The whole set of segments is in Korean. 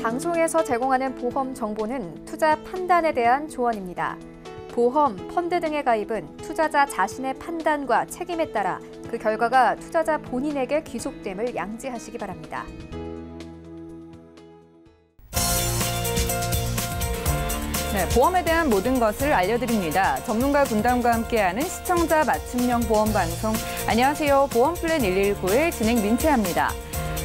방송에서 제공하는 보험 정보는 투자 판단에 대한 조언입니다. 보험, 펀드 등의 가입은 투자자 자신의 판단과 책임에 따라 그 결과가 투자자 본인에게 귀속됨을 양지하시기 바랍니다. 네, 보험에 대한 모든 것을 알려드립니다. 전문가 군단과 함께하는 시청자 맞춤형 보험 방송. 안녕하세요. 보험플랜 119의 진행 민채합니다.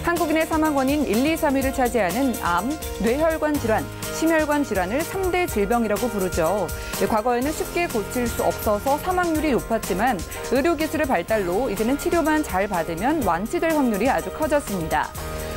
한국인의 사망 원인 1, 2, 3위를 차지하는 암, 뇌혈관 질환, 심혈관 질환을 3대 질병이라고 부르죠. 과거에는 쉽게 고칠 수 없어서 사망률이 높았지만 의료기술의 발달로 이제는 치료만 잘 받으면 완치될 확률이 아주 커졌습니다.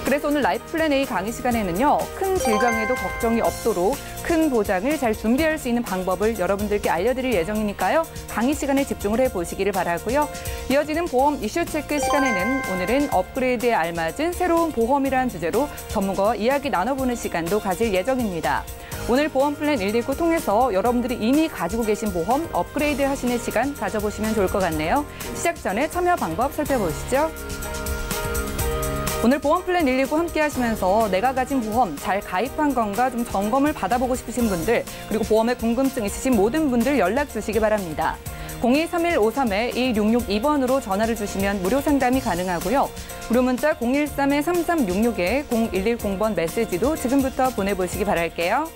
그래서 오늘 라이프플랜 A 강의 시간에는요, 큰 질병에도 걱정이 없도록 큰 보장을 잘 준비할 수 있는 방법을 여러분들께 알려드릴 예정이니까요. 강의 시간에 집중을 해보시기를 바라고요. 이어지는 보험 이슈 체크 시간에는 오늘은 업그레이드에 알맞은 새로운 보험이라는 주제로 전문가와 이야기 나눠보는 시간도 가질 예정입니다. 오늘 보험플랜 119 통해서 여러분들이 이미 가지고 계신 보험 업그레이드 하시는 시간 가져보시면 좋을 것 같네요. 시작 전에 참여 방법 살펴보시죠. 오늘 보험플랜 119 함께 하시면서 내가 가진 보험 잘 가입한 건가 좀 점검을 받아보고 싶으신 분들, 그리고 보험에 궁금증 있으신 모든 분들 연락 주시기 바랍니다. 023153-2662번으로 전화를 주시면 무료 상담이 가능하고요. 무료 문자 013-3366에 0110번 메시지도 지금부터 보내보시기 바랄게요.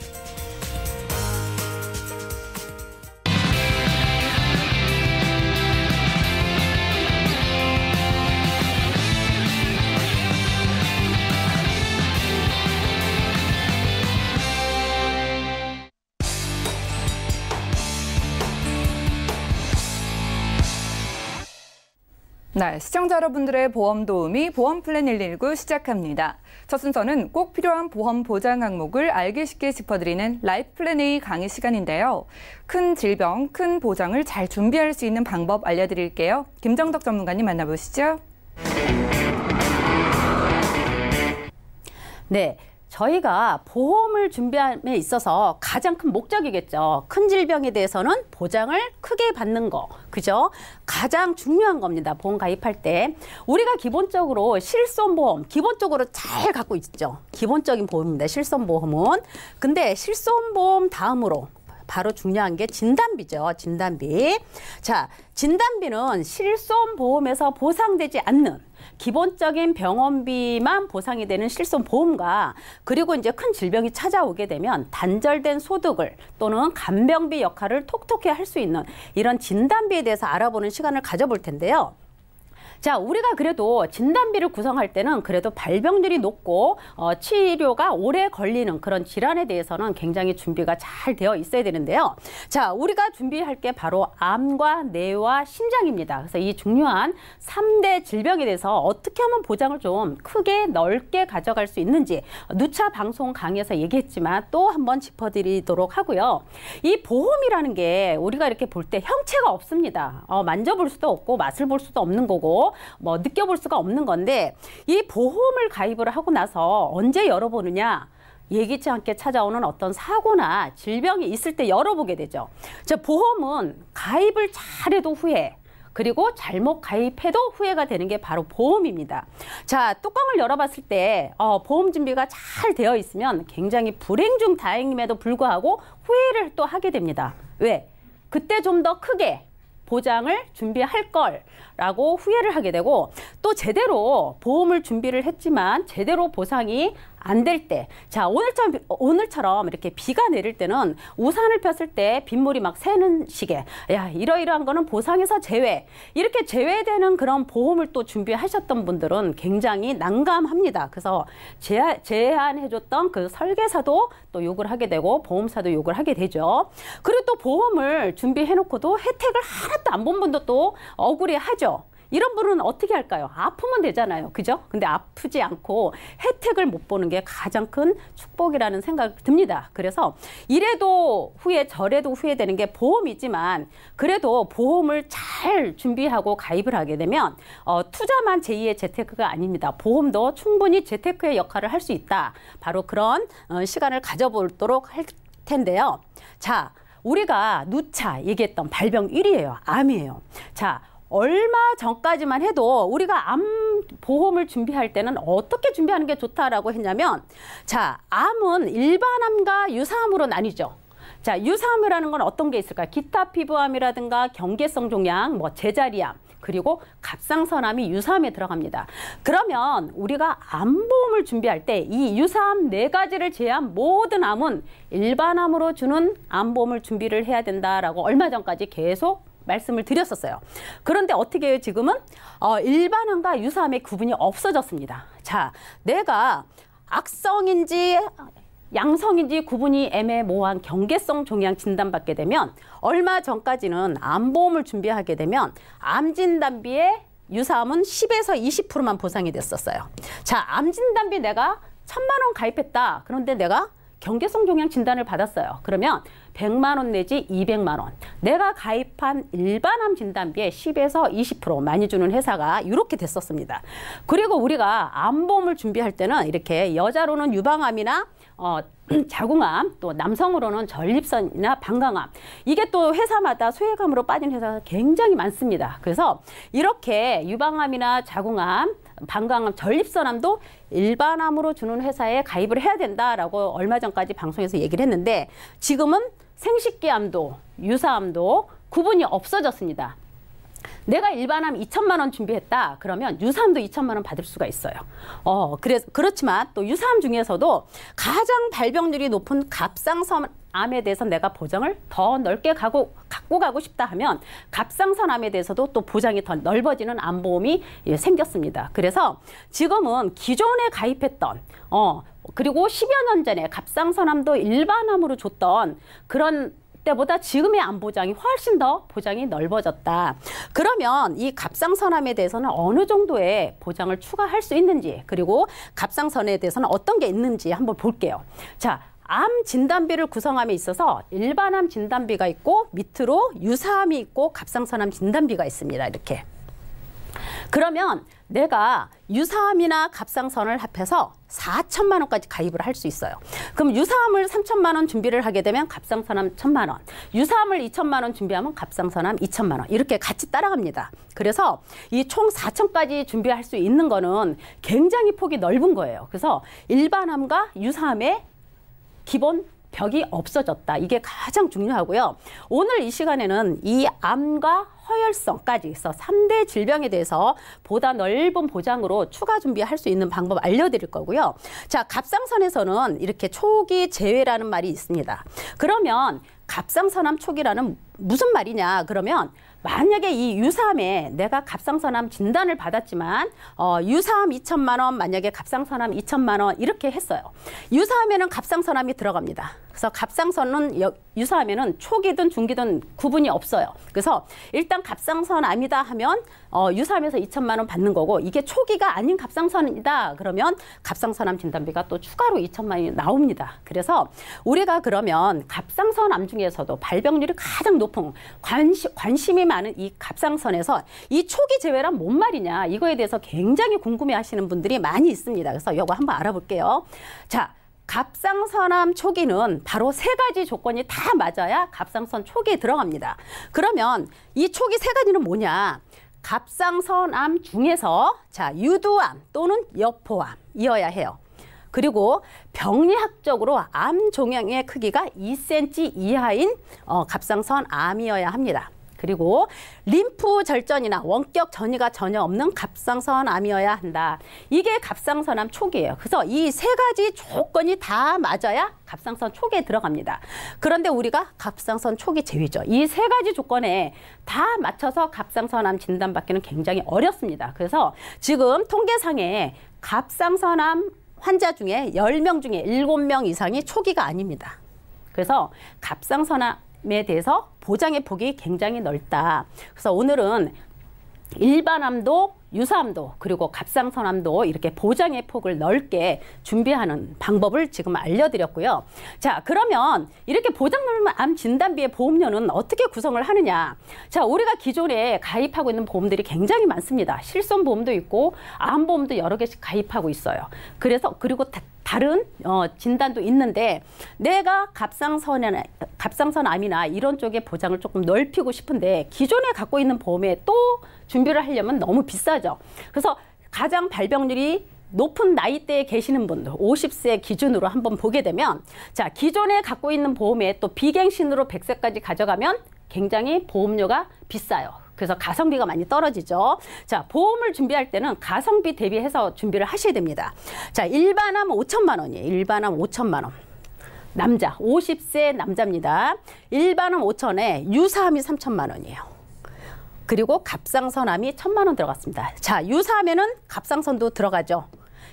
네, 시청자 여러분들의 보험 도우미 보험플랜 119 시작합니다. 첫 순서는 꼭 필요한 보험 보장 항목을 알기 쉽게 짚어드리는 라이프플랜 A 강의 시간인데요. 큰 질병, 큰 보장을 잘 준비할 수 있는 방법 알려드릴게요. 김정덕 전문가님 만나보시죠. 네. 저희가 보험을 준비함에 있어서 가장 큰 목적이겠죠. 큰 질병에 대해서는 보장을 크게 받는 거, 그죠? 가장 중요한 겁니다. 보험 가입할 때. 우리가 기본적으로 실손보험, 기본적으로 잘 갖고 있죠. 기본적인 보험입니다. 실손보험은. 근데 실손보험 다음으로 바로 중요한 게 진단비죠. 진단비. 자, 진단비는 실손보험에서 보상되지 않는 기본적인 병원비만 보상이 되는 실손보험과, 그리고 이제 큰 질병이 찾아오게 되면 단절된 소득을 또는 간병비 역할을 톡톡히 할 수 있는 이런 진단비에 대해서 알아보는 시간을 가져볼 텐데요. 자, 우리가 그래도 진단비를 구성할 때는 그래도 발병률이 높고 치료가 오래 걸리는 그런 질환에 대해서는 굉장히 준비가 잘 되어 있어야 되는데요. 자, 우리가 준비할 게 바로 암과 뇌와 심장입니다. 그래서 이 중요한 3대 질병에 대해서 어떻게 하면 보장을 좀 크게 넓게 가져갈 수 있는지 누차 방송 강의에서 얘기했지만 또 한번 짚어드리도록 하고요. 이 보험이라는 게 우리가 이렇게 볼 때 형체가 없습니다. 만져볼 수도 없고 맛을 볼 수도 없는 거고 뭐 느껴볼 수가 없는 건데, 이 보험을 가입을 하고 나서 언제 열어보느냐, 예기치 않게 찾아오는 어떤 사고나 질병이 있을 때 열어보게 되죠. 자, 보험은 가입을 잘해도 후회, 그리고 잘못 가입해도 후회가 되는 게 바로 보험입니다. 자, 뚜껑을 열어봤을 때 보험 준비가 잘 되어 있으면 굉장히 불행 중 다행임에도 불구하고 후회를 또 하게 됩니다. 왜? 그때 좀 더 크게 보장을 준비할 걸라고 후회를 하게 되고, 또 제대로 보험을 준비를 했지만 제대로 보상이 안 될 때, 자, 오늘처럼 이렇게 비가 내릴 때는 우산을 폈을 때 빗물이 막 새는 시기에, 야, 이러이러한 거는 보상에서 제외, 이렇게 제외되는 그런 보험을 또 준비하셨던 분들은 굉장히 난감합니다. 그래서 제안해줬던 그 설계사도 또 욕을 하게 되고 보험사도 욕을 하게 되죠. 그리고 또 보험을 준비해놓고도 혜택을 하나도 안 본 분도 또 억울해하죠. 이런 분은 어떻게 할까요? 아프면 되잖아요. 그죠? 근데 아프지 않고 혜택을 못 보는 게 가장 큰 축복이라는 생각이 듭니다. 그래서 이래도 후회, 저래도 후회되는 게 보험이지만, 그래도 보험을 잘 준비하고 가입을 하게 되면 투자만 제2의 재테크가 아닙니다. 보험도 충분히 재테크의 역할을 할 수 있다. 바로 그런 시간을 가져보도록 할 텐데요. 자, 우리가 누차 얘기했던 발병 1위예요. 암이에요. 자, 얼마 전까지만 해도 우리가 암 보험을 준비할 때는 어떻게 준비하는 게 좋다라고 했냐면, 자, 암은 일반암과 유사암으로 나뉘죠. 자, 유사암이라는 건 어떤 게 있을까요? 기타 피부암이라든가 경계성 종양, 뭐 제자리암, 그리고 갑상선암이 유사암에 들어갑니다. 그러면 우리가 암보험을 준비할 때 이 유사암 4가지를 제외한 모든 암은 일반암으로 주는 암보험을 준비를 해야 된다라고 얼마 전까지 계속 말씀을 드렸었어요. 그런데 어떻게 해요? 지금은 일반암과 유사암의 구분이 없어졌습니다. 자, 내가 악성인지 양성인지 구분이 애매모호한 경계성 종양 진단받게 되면, 얼마 전까지는 암보험을 준비하게 되면 암진단비에 유사암은 10에서 20%만 보상이 됐었어요. 자, 암진단비 내가 1,000만 원 가입했다. 그런데 내가 경계성 종양 진단을 받았어요. 그러면 100만 원 내지 200만 원. 내가 가입한 일반암 진단비에 10에서 20% 많이 주는 회사가 이렇게 됐었습니다. 그리고 우리가 암보험을 준비할 때는 이렇게 여자로는 유방암이나 자궁암, 또 남성으로는 전립선이나 방광암, 이게 또 회사마다 소외감으로 빠진 회사가 굉장히 많습니다. 그래서 이렇게 유방암이나 자궁암, 방광암, 전립선암도 일반암으로 주는 회사에 가입을 해야 된다라고 얼마 전까지 방송에서 얘기를 했는데, 지금은 생식기암도 유사암도 구분이 없어졌습니다. 내가 일반암 2,000만 원 준비했다. 그러면 유사암도 2,000만 원 받을 수가 있어요. 그렇지만 또 유사암 중에서도 가장 발병률이 높은 갑상선암에 대해서 내가 보장을 더 넓게 갖고 가고 싶다 하면 갑상선암에 대해서도 또 보장이 더 넓어지는 암보험이 생겼습니다. 그래서 지금은 기존에 가입했던 그리고 10여 년 전에 갑상선암도 일반암으로 줬던 그런 때보다 지금의 암 보장이 훨씬 더 보장이 넓어졌다. 그러면 이 갑상선암에 대해서는 어느 정도의 보장을 추가할 수 있는지, 그리고 갑상선에 대해서는 어떤 게 있는지 한번 볼게요. 자, 암 진단비를 구성함에 있어서 일반암 진단비가 있고 밑으로 유사암이 있고 갑상선암 진단비가 있습니다. 이렇게. 그러면 내가 유사암이나 갑상선을 합해서 4,000만 원까지 가입을 할 수 있어요. 그럼 유사암을 3,000만 원 준비를 하게 되면 갑상선암 1,000만 원, 유사암을 2,000만 원 준비하면 갑상선암 2,000만 원, 이렇게 같이 따라갑니다. 그래서 이 총 4,000까지 준비할 수 있는 거는 굉장히 폭이 넓은 거예요. 그래서 일반암과 유사암의 기본 벽이 없어졌다. 이게 가장 중요하고요. 오늘 이 시간에는 이 암과 허혈성까지 해서 3대 질병에 대해서 보다 넓은 보장으로 추가 준비할 수 있는 방법 알려드릴 거고요. 자, 갑상선에서는 이렇게 초기 재회라는 말이 있습니다. 그러면 갑상선암 초기라는 무슨 말이냐? 그러면 만약에 이 유사암에 내가 갑상선암 진단을 받았지만 유사암 2,000만 원, 만약에 갑상선암 2,000만 원 이렇게 했어요. 유사암에는 갑상선암이 들어갑니다. 그래서 갑상선은 유사암에는 초기든 중기든 구분이 없어요. 그래서 일단 갑상선암이다 하면 유사암에서 2,000만 원 받는 거고, 이게 초기가 아닌 갑상선이다 그러면 갑상선암 진단비가 또 추가로 2,000만 원이 나옵니다. 그래서 우리가 그러면 갑상선암 중에서도 발병률이 가장 높은 관심이 많은 이 갑상선에서 이 초기 재회란 뭔 말이냐, 이거에 대해서 굉장히 궁금해 하시는 분들이 많이 있습니다. 그래서 이거 한번 알아볼게요. 자, 갑상선암 초기는 바로 3가지 조건이 다 맞아야 갑상선 초기에 들어갑니다. 그러면 이 초기 3가지는 뭐냐? 갑상선암 중에서 자, 유두암 또는 여포암이어야 해요. 그리고 병리학적으로 암 종양의 크기가 2cm 이하인 갑상선암이어야 합니다. 그리고 림프 절전이나 원격 전이가 전혀 없는 갑상선암이어야 한다. 이게 갑상선암 초기예요. 그래서 이 3가지 조건이 다 맞아야 갑상선 초기에 들어갑니다. 그런데 우리가 갑상선 초기 제외죠. 이 3가지 조건에 다 맞춰서 갑상선암 진단받기는 굉장히 어렵습니다. 그래서 지금 통계상에 갑상선암 환자 중에 10명 중에 7명 이상이 초기가 아닙니다. 그래서 갑상선암에 대해서 보장의 폭이 굉장히 넓다. 그래서 오늘은 일반암도 유사암도 그리고 갑상선암도 이렇게 보장의 폭을 넓게 준비하는 방법을 지금 알려드렸고요. 자, 그러면 이렇게 보장암 진단비의 보험료는 어떻게 구성을 하느냐? 자, 우리가 기존에 가입하고 있는 보험들이 굉장히 많습니다. 실손보험도 있고 암보험도 여러 개씩 가입하고 있어요. 그리고 다른 진단도 있는데 내가 갑상선암이나 이런 쪽의 보장을 조금 넓히고 싶은데 기존에 갖고 있는 보험에 또 준비를 하려면 너무 비싸죠. 그래서 가장 발병률이 높은 나이대에 계시는 분들 50세 기준으로 한번 보게 되면 자, 기존에 갖고 있는 보험에 또 비갱신으로 100세까지 가져가면 굉장히 보험료가 비싸요. 그래서 가성비가 많이 떨어지죠. 자, 보험을 준비할 때는 가성비 대비해서 준비를 하셔야 됩니다. 자, 일반암 5천만 원이에요. 일반암 5천만 원. 남자, 50세 남자입니다. 일반암 5천에 유사암이 3천만 원이에요. 그리고 갑상선암이 1,000만 원 들어갔습니다. 자, 유사암에는 갑상선도 들어가죠.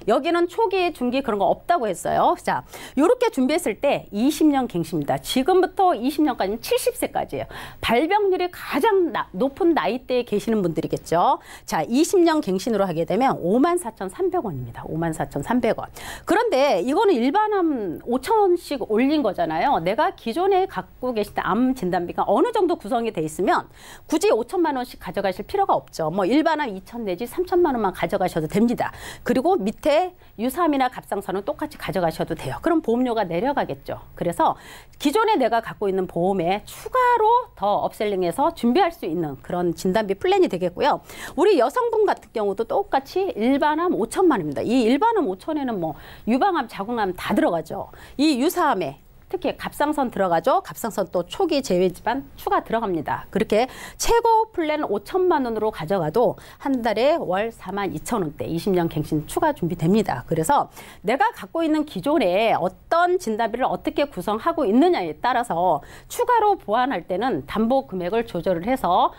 여기는 초기, 중기 그런 거 없다고 했어요. 자, 이렇게 준비했을 때 20년 갱신입니다. 지금부터 20년까지는 70세까지예요. 발병률이 가장 높은 나이대에 계시는 분들이겠죠. 자, 20년 갱신으로 하게 되면 54,300원입니다. 54,300원. 그런데 이거는 일반암 5,000원씩 올린 거잖아요. 내가 기존에 갖고 계신 암 진단비가 어느 정도 구성이 돼 있으면 굳이 5천만 원씩 가져가실 필요가 없죠. 뭐 일반암 2천 내지 3천만 원만 가져가셔도 됩니다. 그리고 밑에 유사암이나 갑상선은 똑같이 가져가셔도 돼요. 그럼 보험료가 내려가겠죠. 그래서 기존에 내가 갖고 있는 보험에 추가로 더 업셀링해서 준비할 수 있는 그런 진단비 플랜이 되겠고요. 우리 여성분 같은 경우도 똑같이 일반암 5천만 원입니다. 이 일반암 5천에는 뭐 유방암, 자궁암 다 들어가죠. 이 유사암에 특히 갑상선 들어가죠. 갑상선 또 초기 제외지만 추가 들어갑니다. 그렇게 최고 플랜 5천만 원으로 가져가도 한 달에 월 42,000원대 20년 갱신 추가 준비됩니다. 그래서 내가 갖고 있는 기존에 어떤 진단비를 어떻게 구성하고 있느냐에 따라서 추가로 보완할 때는 담보 금액을 조절을 해서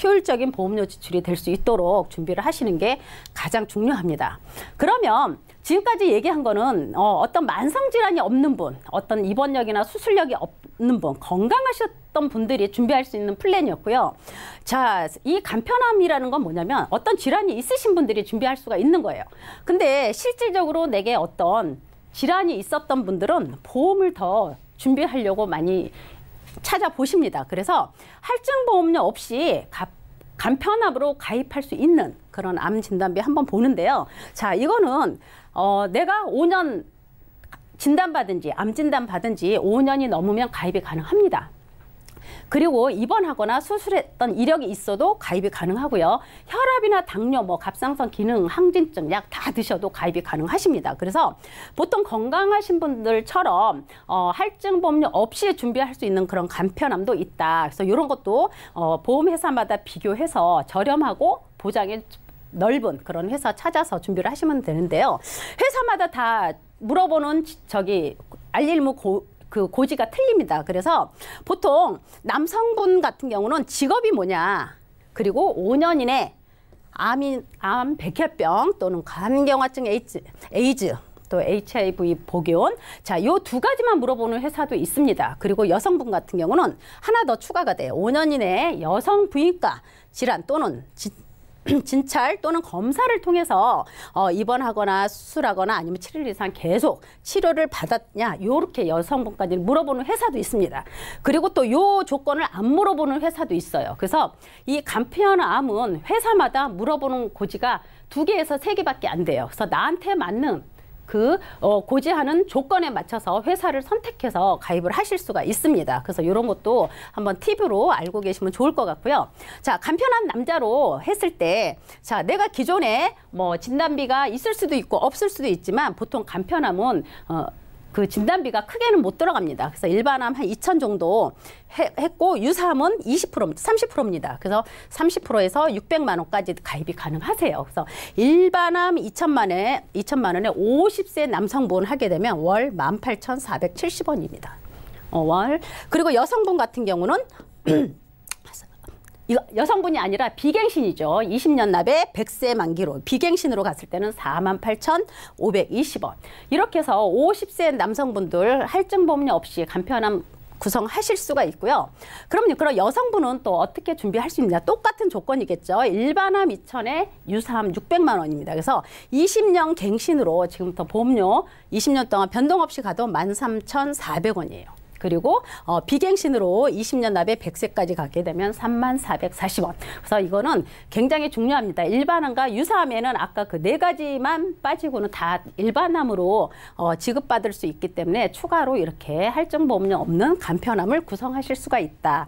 효율적인 보험료 지출이 될 수 있도록 준비를 하시는 게 가장 중요합니다. 그러면 지금까지 얘기한 거는 어떤 만성질환이 없는 분, 어떤 입원력이나 수술력이 없는 분, 건강하셨던 분들이 준비할 수 있는 플랜이었고요. 자, 이 간편암이라는 건 뭐냐면 어떤 질환이 있으신 분들이 준비할 수가 있는 거예요. 근데 실질적으로 내게 어떤 질환이 있었던 분들은 보험을 더 준비하려고 많이 찾아보십니다. 그래서 할증보험료 없이 간편암으로 가입할 수 있는 그런 암 진단비 한번 보는데요. 자, 이거는 내가 5년 진단받은 지, 암 진단받은 지 5년이 넘으면 가입이 가능합니다. 그리고 입원하거나 수술했던 이력이 있어도 가입이 가능하고요. 혈압이나 당뇨, 갑상선 기능, 항진증 약 다 드셔도 가입이 가능하십니다. 그래서 보통 건강하신 분들처럼 할증보험료 없이 준비할 수 있는 그런 간편암도 있다. 그래서 이런 것도 보험회사마다 비교해서 저렴하고 보장이 넓은 그런 회사 찾아서 준비를 하시면 되는데요. 회사마다 다 물어보는 알릴무 고지가 틀립니다. 그래서 보통 남성분 같은 경우는 직업이 뭐냐, 그리고 5년 이내 암, 백혈병 또는 간경화증 에이즈, 또 HIV 복용. 자, 요 두 가지만 물어보는 회사도 있습니다. 그리고 여성분 같은 경우는 하나 더 추가가 돼요. 5년 이내에 여성 부인과 질환 또는 진찰 또는 검사를 통해서 입원하거나 수술하거나 아니면 7일 이상 계속 치료를 받았냐, 요렇게 여성분까지 물어보는 회사도 있습니다. 그리고 또 요 조건을 안 물어보는 회사도 있어요. 그래서 이 간편암은 회사마다 물어보는 고지가 2개에서 3개밖에 안 돼요. 그래서 나한테 맞는 고지하는 조건에 맞춰서 회사를 선택해서 가입을 하실 수가 있습니다. 그래서 이런 것도 한번 팁으로 알고 계시면 좋을 것 같고요. 자, 간편한 남자로 했을 때, 자, 내가 기존에 진단비가 있을 수도 있고 없을 수도 있지만 보통 간편암은 그 진단비가 크게는 못 들어갑니다. 그래서 일반암 한 2천 정도 했고 유사암은 30%입니다. 그래서 30%에서 600만 원까지 가입이 가능하세요. 그래서 일반암 2천만 원에 50세 남성분 하게 되면 월 18,470원입니다. 월. 그리고 여성분 같은 경우는 여성분이 아니라 비갱신이죠. 20년 납에 100세 만기로 비갱신으로 갔을 때는 48,520원. 이렇게 해서 50세 남성분들 할증보험료 없이 간편암 구성하실 수가 있고요. 그럼요. 그럼 여성분은 또 어떻게 준비할 수 있냐? 똑같은 조건이겠죠. 일반암 2,000에 유사암 600만 원입니다. 그래서 20년 갱신으로 지금부터 보험료 20년 동안 변동 없이 가도 13,400원이에요. 그리고 비갱신으로 20년 납에 100세까지 가게 되면 34,440원. 그래서 이거는 굉장히 중요합니다. 일반암과 유사암에는 아까 그 4가지만 빠지고는 다 일반암으로 지급받을 수 있기 때문에 추가로 이렇게 할증보험료 없는 간편암을 구성하실 수가 있다.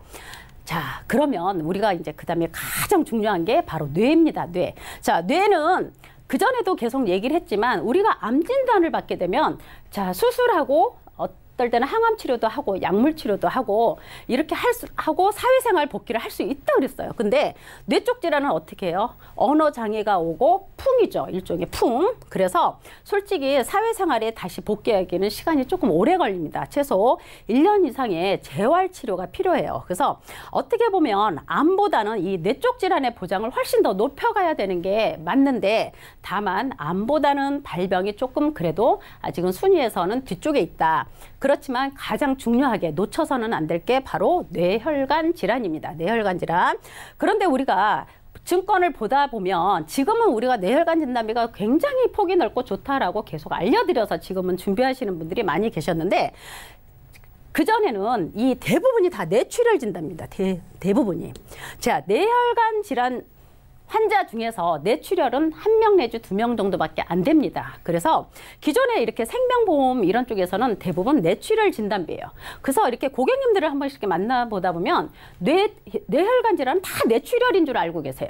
자, 그러면 우리가 이제 그다음에 가장 중요한 게 바로 뇌입니다. 뇌. 자, 뇌는 그전에도 계속 얘기를 했지만 우리가 암 진단을 받게 되면 자, 수술하고 어떨 때는 항암 치료도 하고 약물 치료도 하고 이렇게 하고 사회생활 복귀를 할 수 있다 그랬어요. 근데 뇌 쪽 질환은 어떻게 해요? 언어 장애가 오고 풍이죠. 일종의 풍. 그래서 솔직히 사회생활에 다시 복귀하기는 시간이 조금 오래 걸립니다. 최소 1년 이상의 재활 치료가 필요해요. 그래서 어떻게 보면 암보다는 이 뇌 쪽 질환의 보장을 훨씬 더 높여가야 되는 게 맞는데 다만 암보다는 발병이 조금 그래도 아직은 순위에서는 뒤쪽에 있다. 그렇지만 가장 중요하게 놓쳐서는 안 될 게 바로 뇌혈관 질환입니다. 뇌혈관 질환. 그런데 우리가 증권을 보다 보면 지금은 우리가 뇌혈관 진단비가 굉장히 폭이 넓고 좋다라고 계속 알려드려서 지금은 준비하시는 분들이 많이 계셨는데 그전에는 이 대부분이 다 뇌출혈 진단입니다. 대부분이. 자, 뇌혈관 질환 환자 중에서 뇌출혈은 1명 내지 2명 정도밖에 안 됩니다. 그래서 기존에 이렇게 생명보험 이런 쪽에서는 대부분 뇌출혈 진단비예요. 그래서 이렇게 고객님들을 한 번씩 만나보다 보면 뇌혈관 질환은 다 뇌출혈인 줄 알고 계세요.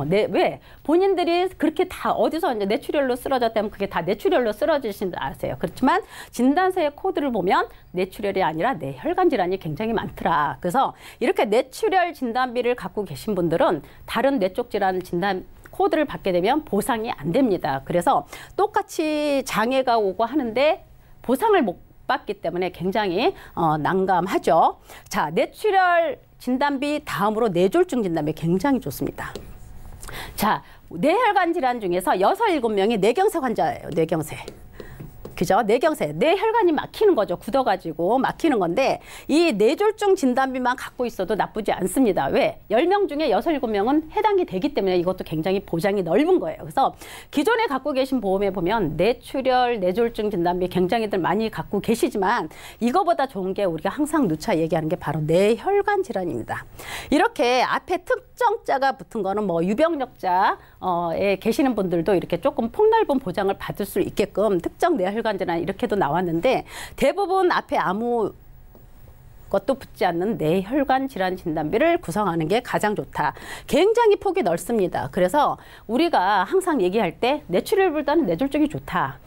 왜? 본인들이 그렇게 다 어디서 이제 뇌출혈로 쓰러졌다면 그게 다 뇌출혈로 쓰러지신 줄 아세요. 그렇지만 진단서의 코드를 보면 뇌출혈이 아니라 뇌혈관 질환이 굉장히 많더라. 그래서 이렇게 뇌출혈 진단비를 갖고 계신 분들은 다른 뇌 쪽 질환 진단 코드를 받게 되면 보상이 안 됩니다. 그래서 똑같이 장애가 오고 하는데 보상을 못 받기 때문에 굉장히 난감하죠. 자, 뇌출혈 진단비 다음으로 뇌졸중 진단비 굉장히 좋습니다. 자, 뇌혈관 질환 중에서 6, 7명이 뇌경색 환자예요. 뇌경색. 그죠? 뇌경색. 뇌혈관이 막히는 거죠. 굳어가지고 막히는 건데 이 뇌졸중 진단비만 갖고 있어도 나쁘지 않습니다. 왜? 10명 중에 6, 7명은 해당이 되기 때문에 이것도 굉장히 보장이 넓은 거예요. 그래서 기존에 갖고 계신 보험에 보면 뇌출혈, 뇌졸중 진단비 굉장히들 많이 갖고 계시지만 이거보다 좋은 게 우리가 항상 누차 얘기하는 게 바로 뇌혈관 질환입니다. 이렇게 앞에 특정자가 붙은 거는 뭐 유병력자에 계시는 분들도 이렇게 조금 폭넓은 보장을 받을 수 있게끔 특정 뇌혈관 질환 이렇게도 나왔는데 대부분 앞에 아무 것도 붙지 않는 뇌혈관 질환 진단비를 구성하는 게 가장 좋다. 굉장히 폭이 넓습니다. 그래서 우리가 항상 얘기할 때 뇌출혈보다는 뇌졸중이 좋다.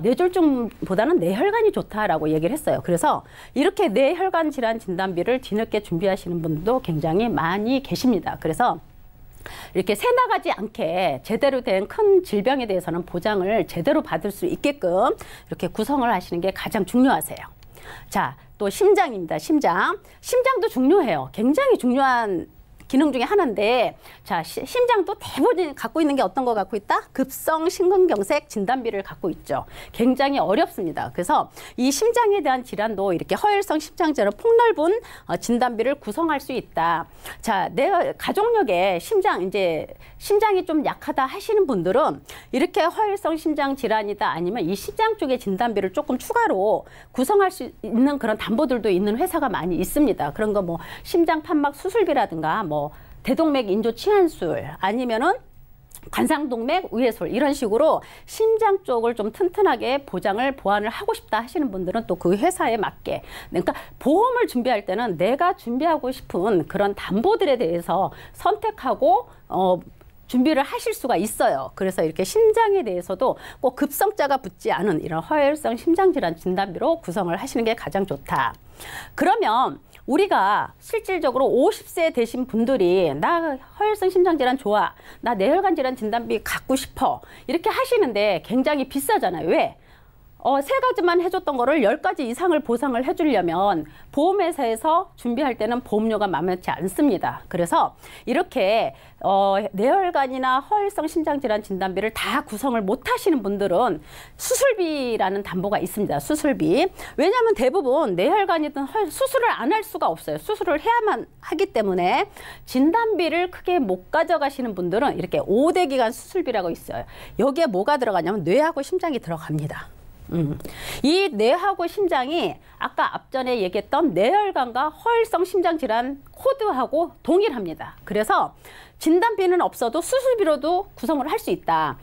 뇌졸중보다는 뇌혈관이 좋다라고 얘기를 했어요. 그래서 이렇게 뇌혈관 질환 진단비를 뒤늦게 준비하시는 분도 굉장히 많이 계십니다. 그래서 이렇게 새나가지 않게 제대로 된 큰 질병에 대해서는 보장을 제대로 받을 수 있게끔 이렇게 구성을 하시는 게 가장 중요하세요. 자, 또 심장입니다. 심장도 중요해요. 굉장히 중요한 기능 중에 하나인데 자, 심장도 대부분 갖고 있는 게 어떤 거 갖고 있다? 급성 심근경색 진단비를 갖고 있죠. 굉장히 어렵습니다. 그래서 이 심장에 대한 질환도 이렇게 허혈성 심장질환 폭넓은 진단비를 구성할 수 있다. 자, 내가 가족력에 심장이 좀 약하다 하시는 분들은 이렇게 허혈성 심장 질환이다 아니면 이 심장 쪽의 진단비를 조금 추가로 구성할 수 있는 그런 담보들도 있는 회사가 많이 있습니다. 그런 거 뭐 심장 판막 수술비라든가 뭐 대동맥 인조 치환술 아니면은 관상동맥 우회술 이런 식으로 심장 쪽을 좀 튼튼하게 보완을 하고 싶다 하시는 분들은 또 그 회사에 맞게 그러니까 보험을 준비할 때는 내가 준비하고 싶은 그런 담보들에 대해서 선택하고 준비를 하실 수가 있어요. 그래서 이렇게 심장에 대해서도 꼭 급성자가 붙지 않은 이런 허혈성 심장질환 진단비로 구성을 하시는 게 가장 좋다. 그러면 우리가 실질적으로 50세 되신 분들이 나 허혈성 심장질환 좋아, 나 뇌혈관 질환 진단비 갖고 싶어 이렇게 하시는데 굉장히 비싸잖아요. 왜? 세 가지만 해줬던 거를 10가지 이상을 보상을 해주려면 보험회사에서 준비할 때는 보험료가 만만치 않습니다. 그래서 이렇게 뇌혈관이나 허혈성 심장질환 진단비를 다 구성을 못 하시는 분들은 수술비라는 담보가 있습니다. 수술비. 왜냐하면 대부분 뇌혈관이든 수술을 안 할 수가 없어요. 수술을 해야만 하기 때문에 진단비를 크게 못 가져가시는 분들은 이렇게 5대 기간 수술비라고 있어요. 여기에 뭐가 들어가냐면 뇌하고 심장이 들어갑니다. 이 뇌하고 심장이 아까 앞전에 얘기했던 뇌혈관과 허혈성 심장질환 코드하고 동일합니다. 그래서 진단비는 없어도 수술비로도 구성을 할 수 있다.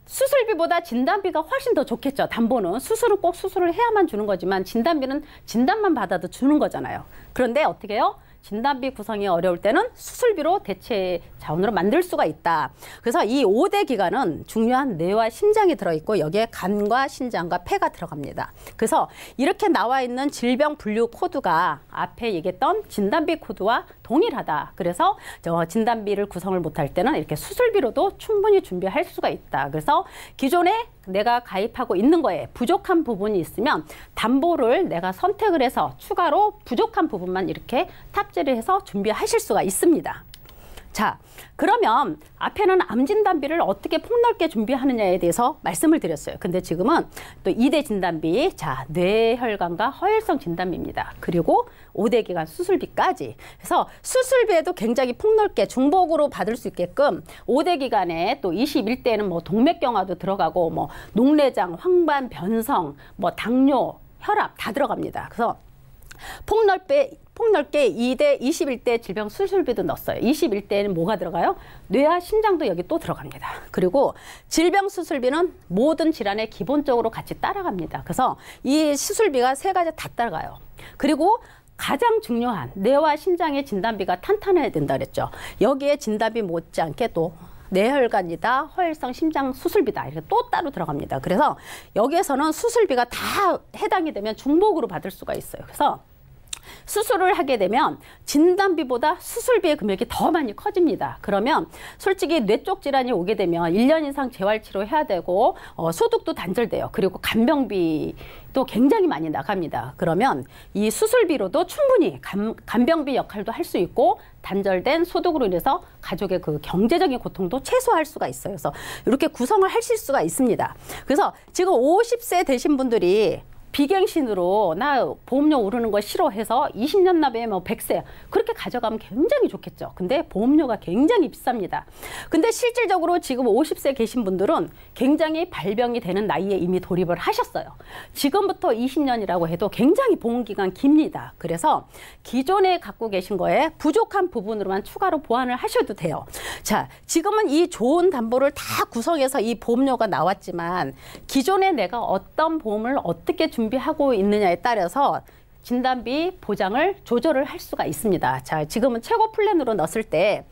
수술비보다 진단비가 훨씬 더 좋겠죠. 담보는 수술은 꼭 수술을 해야만 주는 거지만 진단비는 진단만 받아도 주는 거잖아요. 그런데 어떻게 해요? 진단비 구성이 어려울 때는 수술비로 대체 자원으로 만들 수가 있다. 그래서 이 5대 기관은 중요한 뇌와 심장이 들어있고 여기에 간과 신장과 폐가 들어갑니다. 그래서 이렇게 나와 있는 질병 분류 코드가 앞에 얘기했던 진단비 코드와 동일하다. 그래서 진단비를 구성을 못할 때는 이렇게 수술비로도 충분히 준비할 수가 있다. 그래서 기존에 내가 가입하고 있는 거에 부족한 부분이 있으면 담보를 내가 선택을 해서 추가로 부족한 부분만 이렇게 탑재를 해서 준비하실 수가 있습니다. 자, 그러면 앞에는 암 진단비를 어떻게 폭넓게 준비하느냐에 대해서 말씀을 드렸어요. 근데 지금은 또 2대 진단비, 자, 뇌혈관과 허혈성 진단비입니다. 그리고 5대 기간 수술비까지. 그래서 수술비에도 굉장히 폭넓게 중복으로 받을 수 있게끔 5대 기간에 또 21대에는 뭐 동맥경화도 들어가고 뭐 녹내장, 황반, 변성, 뭐 당뇨, 혈압 다 들어갑니다. 그래서 폭넓게 2대 21대 질병 수술비도 넣었어요. 21대에는 뭐가 들어가요? 뇌와 심장도 여기 또 들어갑니다. 그리고 질병 수술비는 모든 질환에 기본적으로 같이 따라갑니다. 그래서 이 수술비가 3가지 다 따라가요. 그리고 가장 중요한 뇌와 심장의 진단비가 탄탄해야 된다 그랬죠. 여기에 진단비 못지않게 또 뇌혈관이다, 허혈성 심장 수술비다 이렇게 또 따로 들어갑니다. 그래서 여기에서는 수술비가 다 해당이 되면 중복으로 받을 수가 있어요. 그래서 수술을 하게 되면 진단비보다 수술비의 금액이 더 많이 커집니다. 그러면 솔직히 뇌 쪽 질환이 오게 되면 1년 이상 재활치료 해야 되고 소득도 단절돼요. 그리고 간병비도 굉장히 많이 나갑니다. 그러면 이 수술비로도 충분히 간병비 역할도 할 수 있고 단절된 소득으로 인해서 가족의 그 경제적인 고통도 최소화할 수가 있어요. 그래서 이렇게 구성을 하실 수가 있습니다. 그래서 지금 50세 되신 분들이 비갱신으로 나 보험료 오르는 거 싫어해서 20년 납에 뭐 100세 그렇게 가져가면 굉장히 좋겠죠. 근데 보험료가 굉장히 비쌉니다. 근데 실질적으로 지금 50세 계신 분들은 굉장히 발병이 되는 나이에 이미 돌입을 하셨어요. 지금부터 20년이라고 해도 굉장히 보험기간 깁니다. 그래서 기존에 갖고 계신 거에 부족한 부분으로만 추가로 보완을 하셔도 돼요. 자, 지금은 이 좋은 담보를 다 구성해서 이 보험료가 나왔지만 기존에 내가 어떤 보험을 어떻게 준비하고 있느냐에 따라서 진단비 보장을 조절을 할 수가 있습니다. 자, 지금은 최고 플랜으로 넣었을 때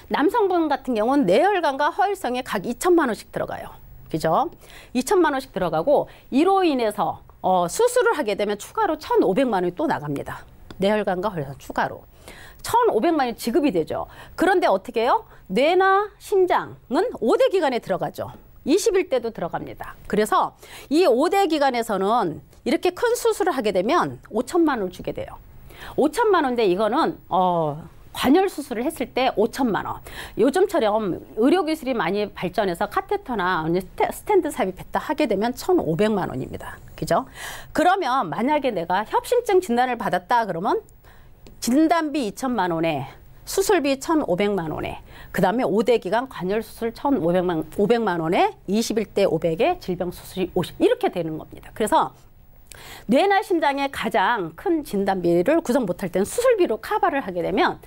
남성분 같은 경우는 뇌혈관과 허혈성에 각 2천만 원씩 들어가요. 그죠? 2천만 원씩 들어가고 이로 인해서 수술을 하게 되면 추가로 1,500만 원이 또 나갑니다. 뇌혈관과 허혈성 추가로. 1,500만 원이 지급이 되죠. 그런데 어떻게 해요? 뇌나 심장은 5대 기간에 들어가죠. 21대도 들어갑니다. 그래서 이 5대 기간에서는 이렇게 큰 수술을 하게 되면 5천만 원을 주게 돼요. 5천만 원인데 이거는 관열 수술을 했을 때 5천만 원. 요즘처럼 의료기술이 많이 발전해서 카테터나 스텐트 삽입했다 하게 되면 1,500만 원입니다. 그죠? 그러면 만약에 내가 협심증 진단을 받았다 그러면 진단비 2천만 원에 수술비 1,500만 원에 그 다음에 5대 기간 관열 수술 1,500만 원에 21대 500에 질병 수술이 50 이렇게 되는 겁니다. 그래서 뇌나 심장의 가장 큰 진단비를 구성 못할 때는 수술비로 커버를 하게 되면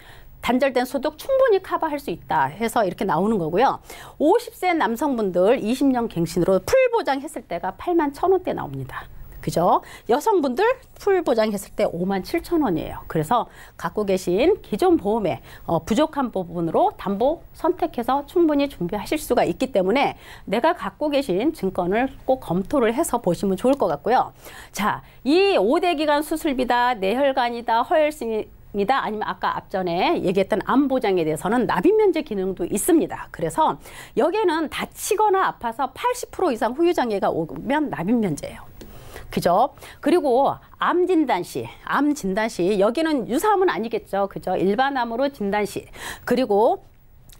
단절된 소득 충분히 커버할 수 있다 해서 이렇게 나오는 거고요. 50세 남성분들 20년 갱신으로 풀 보장했을 때가 81,000원대 나옵니다. 그죠? 여성분들 풀 보장했을 때 57,000원이에요. 그래서 갖고 계신 기존 보험에 부족한 부분으로 담보 선택해서 충분히 준비하실 수가 있기 때문에 내가 갖고 계신 증권을 꼭 검토를 해서 보시면 좋을 것 같고요. 자, 이 5대 기간 수술비다, 뇌혈관이다, 이다 아니면 아까 앞전에 얘기했던 암 보장에 대해서는 납입 면제 기능도 있습니다. 그래서 여기에는 다치거나 아파서 80% 이상 후유 장애가 오면 납입 면제예요. 그죠? 그리고 암 진단 시 여기는 유사암은 아니겠죠. 그죠? 일반 암으로 진단 시 그리고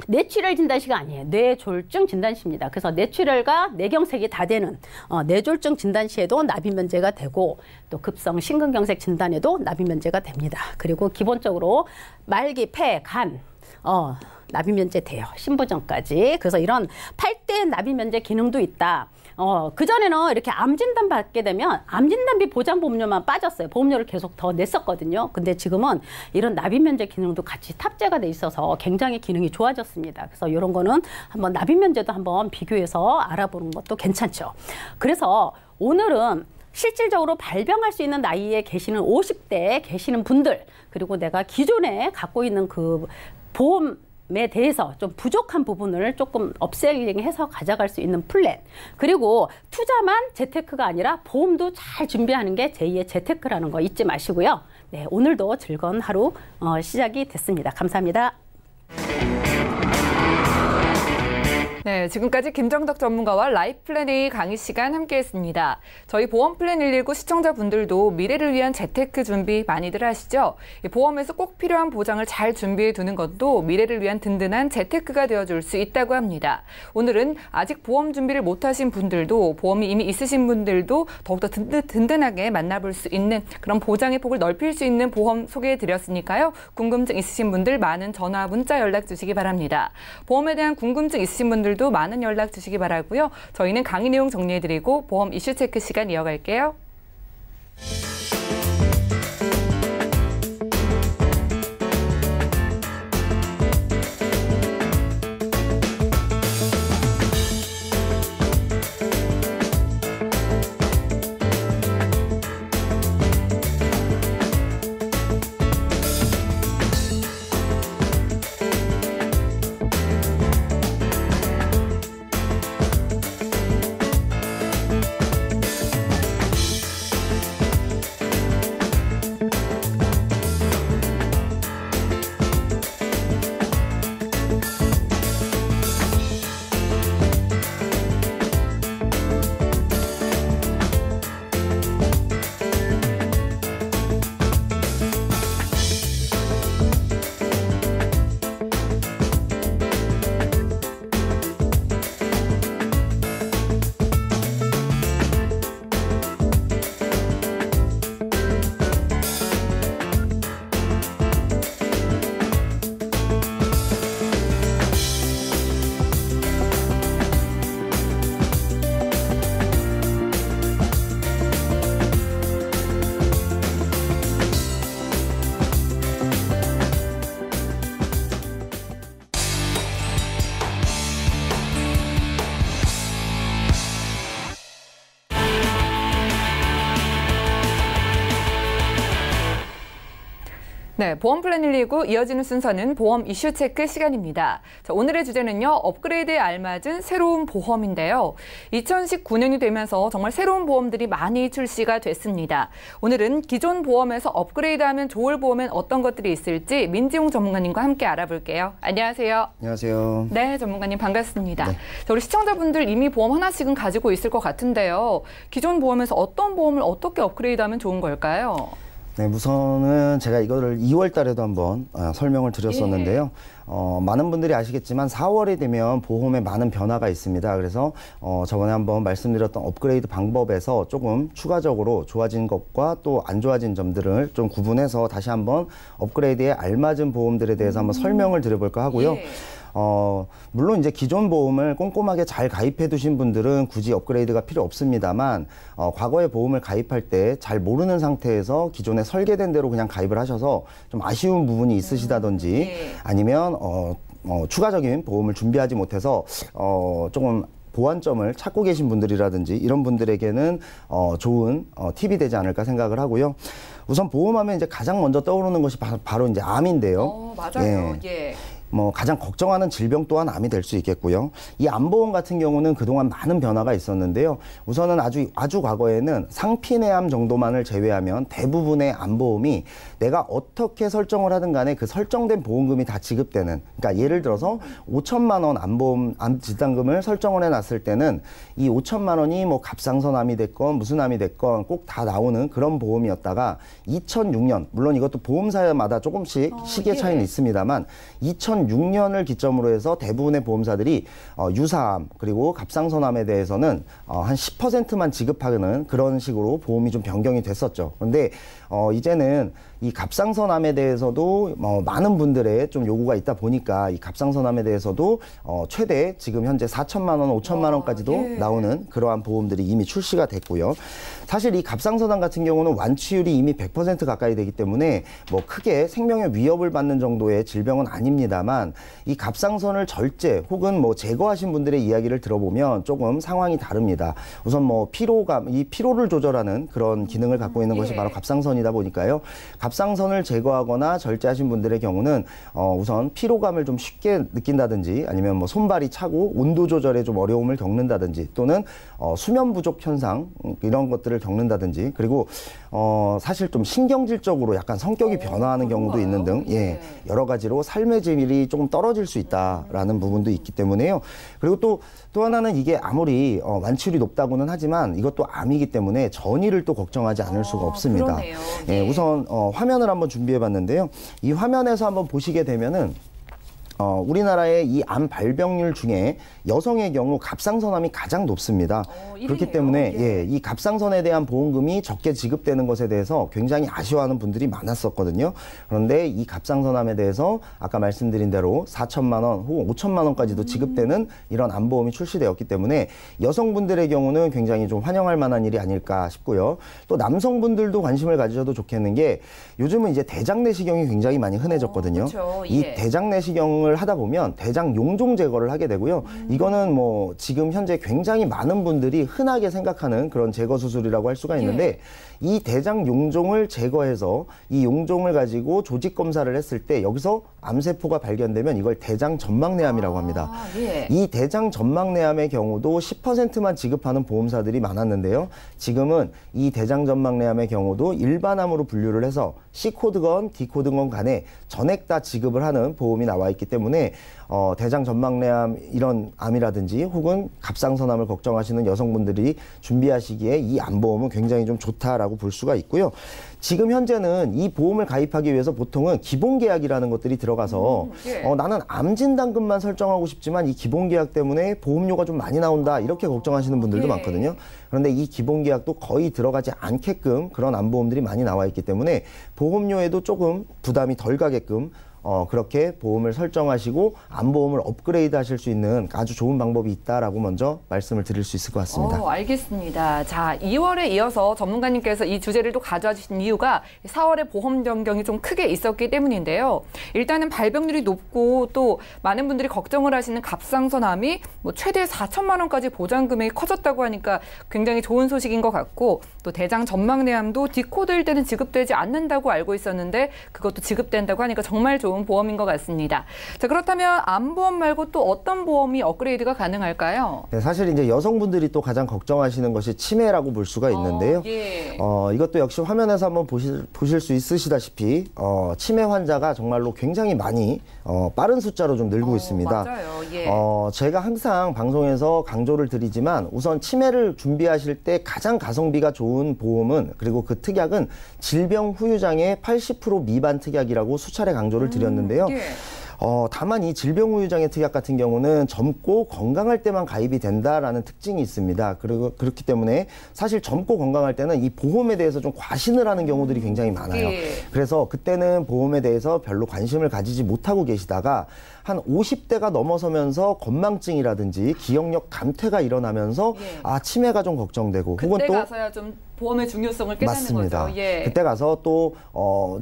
뇌출혈 진단시가 아니에요. 뇌졸중 진단시입니다. 그래서 뇌출혈과 뇌경색이 다 되는 뇌졸중 진단시에도 납입 면제가 되고 또 급성 심근경색 진단에도 납입 면제가 됩니다. 그리고 기본적으로 말기, 폐, 간 납입 면제 돼요. 신부전까지. 그래서 이런 8대 납입 면제 기능도 있다. 그전에는 이렇게 암 진단 받게 되면 암 진단비 보장 보험료만 빠졌어요. 보험료를 계속 더 냈었거든요. 근데 지금은 이런 납입 면제 기능도 같이 탑재가 돼 있어서 굉장히 기능이 좋아졌습니다. 그래서 이런 거는 한번 납입 면제도 한번 비교해서 알아보는 것도 괜찮죠. 그래서 오늘은 실질적으로 발병할 수 있는 나이에 계시는 50대에 계시는 분들 그리고 내가 기존에 갖고 있는 그 보험에 대해서 좀 부족한 부분을 조금 업셀링해서 가져갈 수 있는 플랜 그리고 투자만 재테크가 아니라 보험도 잘 준비하는 게 제2의 재테크라는 거 잊지 마시고요. 네, 오늘도 즐거운 하루 시작이 됐습니다. 감사합니다. 네, 지금까지 김정덕 전문가와 라이프 플랜 A 강의 시간 함께했습니다. 저희 보험 플랜 119 시청자분들도 미래를 위한 재테크 준비 많이들 하시죠? 보험에서 꼭 필요한 보장을 잘 준비해 두는 것도 미래를 위한 든든한 재테크가 되어줄 수 있다고 합니다. 오늘은 아직 보험 준비를 못하신 분들도 보험이 이미 있으신 분들도 더욱더 든든하게 만나볼 수 있는 그런 보장의 폭을 넓힐 수 있는 보험 소개해드렸으니까요. 궁금증 있으신 분들 많은 전화, 문자 연락 주시기 바랍니다. 보험에 대한 궁금증 있으신 분들도 많은 연락 주시기 바라고요. 저희는 강의 내용 정리해드리고 보험 이슈 체크 시간 이어갈게요. 네, 보험 플랜 119 이어지는 순서는 보험 이슈 체크 시간입니다. 자, 오늘의 주제는요, 업그레이드에 알맞은 새로운 보험인데요. 2019년이 되면서 정말 새로운 보험들이 많이 출시가 됐습니다. 오늘은 기존 보험에서 업그레이드하면 좋을 보험엔 어떤 것들이 있을지 민지용 전문가님과 함께 알아볼게요. 안녕하세요. 안녕하세요. 네, 전문가님 반갑습니다. 네. 자, 우리 시청자분들 이미 보험 하나씩은 가지고 있을 것 같은데요. 기존 보험에서 어떤 보험을 어떻게 업그레이드하면 좋은 걸까요? 네, 우선은 제가 이거를 2월 달에도 한번 설명을 드렸었는데요. 많은 분들이 아시겠지만 4월이 되면 보험에 많은 변화가 있습니다. 그래서 저번에 한번 말씀드렸던 업그레이드 방법에서 조금 추가적으로 좋아진 것과 또 안 좋아진 점들을 좀 구분해서 다시 한번 업그레이드에 알맞은 보험들에 대해서 한번 설명을 드려볼까 하고요. 예. 물론 이제 기존 보험을 꼼꼼하게 잘 가입해 두신 분들은 굳이 업그레이드가 필요 없습니다만, 과거에 보험을 가입할 때 잘 모르는 상태에서 기존에 설계된 대로 그냥 가입을 하셔서 좀 아쉬운 부분이 있으시다든지 예. 아니면, 추가적인 보험을 준비하지 못해서, 조금 보완점을 찾고 계신 분들이라든지 이런 분들에게는 좋은 팁이 되지 않을까 생각을 하고요. 우선 보험하면 이제 가장 먼저 떠오르는 것이 바로 이제 암인데요. 맞아요. 예. 뭐 가장 걱정하는 질병 또한 암이 될 수 있겠고요. 이 암보험 같은 경우는 그동안 많은 변화가 있었는데요. 우선은 아주 과거에는 상피내암 정도만을 제외하면 대부분의 암보험이 내가 어떻게 설정을 하든 간에 그 설정된 보험금이 다 지급되는, 그러니까 예를 들어서 5천만 원 암 진단금을 설정을 해놨을 때는 이 5천만 원이 뭐 갑상선암이 됐건 무슨 암이 됐건 꼭 다 나오는 그런 보험이었다가 2006년, 물론 이것도 보험사마다 조금씩 시기의 차이는 있습니다만 2006년을 기점으로 해서 대부분의 보험사들이 유사암 그리고 갑상선암에 대해서는 한 10%만 지급하는 그런 식으로 보험이 좀 변경이 됐었죠. 그런데 이제는 이 갑상선암에 대해서도 많은 분들의 좀 요구가 있다 보니까 이 갑상선암에 대해서도 최대 지금 현재 4천만 원, 5천만 원까지도 나오는 그러한 보험들이 이미 출시가 됐고요. 사실 이 갑상선암 같은 경우는 완치율이 이미 100% 가까이 되기 때문에 뭐 크게 생명의 위협을 받는 정도의 질병은 아닙니다만 이 갑상선을 절제 혹은 뭐 제거하신 분들의 이야기를 들어보면 조금 상황이 다릅니다. 우선 뭐 이 피로를 조절하는 그런 기능을 갖고 있는 것이 바로 갑상선이다 보니까요. 갑상선을 제거하거나 절제하신 분들의 경우는 우선 피로감을 좀 쉽게 느낀다든지 아니면 뭐 손발이 차고 온도 조절에 좀 어려움을 겪는다든지 또는 수면 부족 현상 이런 것들을 겪는다든지 그리고 사실 좀 신경질적으로 약간 성격이 변화하는 경우도 있는 등 여러 가지로 삶의 질이 조금 떨어질 수 있다라는 부분도 있기 때문에요. 그리고 또 하나는 이게 아무리 완치율이 높다고는 하지만 이것도 암이기 때문에 전이를 또 걱정하지 않을 수가 없습니다. 우선 화면을 한번 준비해 봤는데요. 이 화면에서 한번 보시게 되면은 우리나라의 이 암 발병률 중에 여성의 경우 갑상선암이 가장 높습니다. 그렇기 때문에 이 갑상선에 대한 보험금이 적게 지급되는 것에 대해서 굉장히 아쉬워하는 분들이 많았었거든요. 그런데 이 갑상선암에 대해서 아까 말씀드린 대로 4천만 원 혹은 5천만 원까지도 지급되는 이런 암보험이 출시되었기 때문에 여성분들의 경우는 굉장히 좀 환영할 만한 일이 아닐까 싶고요. 또 남성분들도 관심을 가지셔도 좋겠는 게 요즘은 이제 대장 내시경이 굉장히 많이 흔해졌거든요. 이 대장 내시경을 하다 보면 대장 용종 제거를 하게 되고요. 이거는 뭐 지금 현재 굉장히 많은 분들이 흔하게 생각하는 그런 제거 수술이라고 할 수가 있는데 이 대장 용종을 제거해서 이 용종을 가지고 조직 검사를 했을 때 여기서 암세포가 발견되면 이걸 대장 전막내암이라고 합니다. 이 대장 전막내암의 경우도 10%만 지급하는 보험사들이 많았는데요. 지금은 이 대장 전막내암의 경우도 일반암으로 분류를 해서 C코드건 D코드건 간에 전액 다 지급을 하는 보험이 나와 있기 때문에 대장 전막내암 이런 암이라든지 혹은 갑상선암을 걱정하시는 여성분들이 준비하시기에 이 암보험은 굉장히 좀 좋다라고 볼 수가 있고요. 지금 현재는 이 보험을 가입하기 위해서 보통은 기본계약이라는 것들이 들어가서 나는 암진단금만 설정하고 싶지만 이 기본계약 때문에 보험료가 좀 많이 나온다 이렇게 걱정하시는 분들도 많거든요. 그런데 이 기본계약도 거의 들어가지 않게끔 그런 암보험들이 많이 나와 있기 때문에 보험료에도 조금 부담이 덜 가게끔 그렇게 보험을 설정하시고 암보험을 업그레이드 하실 수 있는 아주 좋은 방법이 있다라고 먼저 말씀을 드릴 수 있을 것 같습니다. 알겠습니다. 자, 2월에 이어서 전문가님께서 이 주제를 또 가져와 주신 이유가 4월에 보험 변경이 좀 크게 있었기 때문인데요. 일단은 발병률이 높고 또 많은 분들이 걱정을 하시는 갑상선암이 뭐 최대 4천만 원까지 보장금액이 커졌다고 하니까 굉장히 좋은 소식인 것 같고 또 대장 전막내암도 D코드일 때는 지급되지 않는다고 알고 있었는데 그것도 지급된다고 하니까 정말 좋은 보험인 것 같습니다. 자, 그렇다면 암보험 말고 또 어떤 보험이 업그레이드가 가능할까요? 네, 사실 이제 여성분들이 또 가장 걱정하시는 것이 치매라고 볼 수가 있는데요. 이것도 역시 화면에서 한번 보실 수 있으시다시피 치매 환자가 정말로 굉장히 많이 빠른 숫자로 좀 늘고 있습니다. 맞아요. 제가 항상 방송에서 강조를 드리지만 우선 치매를 준비하실 때 가장 가성비가 좋은 보험은 그리고 그 특약은 질병 후유장애 80% 미만 특약이라고 수차례 강조를 드렸는데요. 다만 이 질병 후유장애 특약 같은 경우는 젊고 건강할 때만 가입이 된다라는 특징이 있습니다. 그리고 그렇기 때문에 사실 젊고 건강할 때는 이 보험에 대해서 좀 과신을 하는 경우들이 굉장히 많아요. 그래서 그때는 보험에 대해서 별로 관심을 가지지 못하고 계시다가 한 50대가 넘어서면서 건망증이라든지 기억력 감퇴가 일어나면서 치매가 좀 걱정되고 혹은 또 가서야 좀 보험의 중요성을 깨닫는 맞습니다. 거죠. 그때 가서 또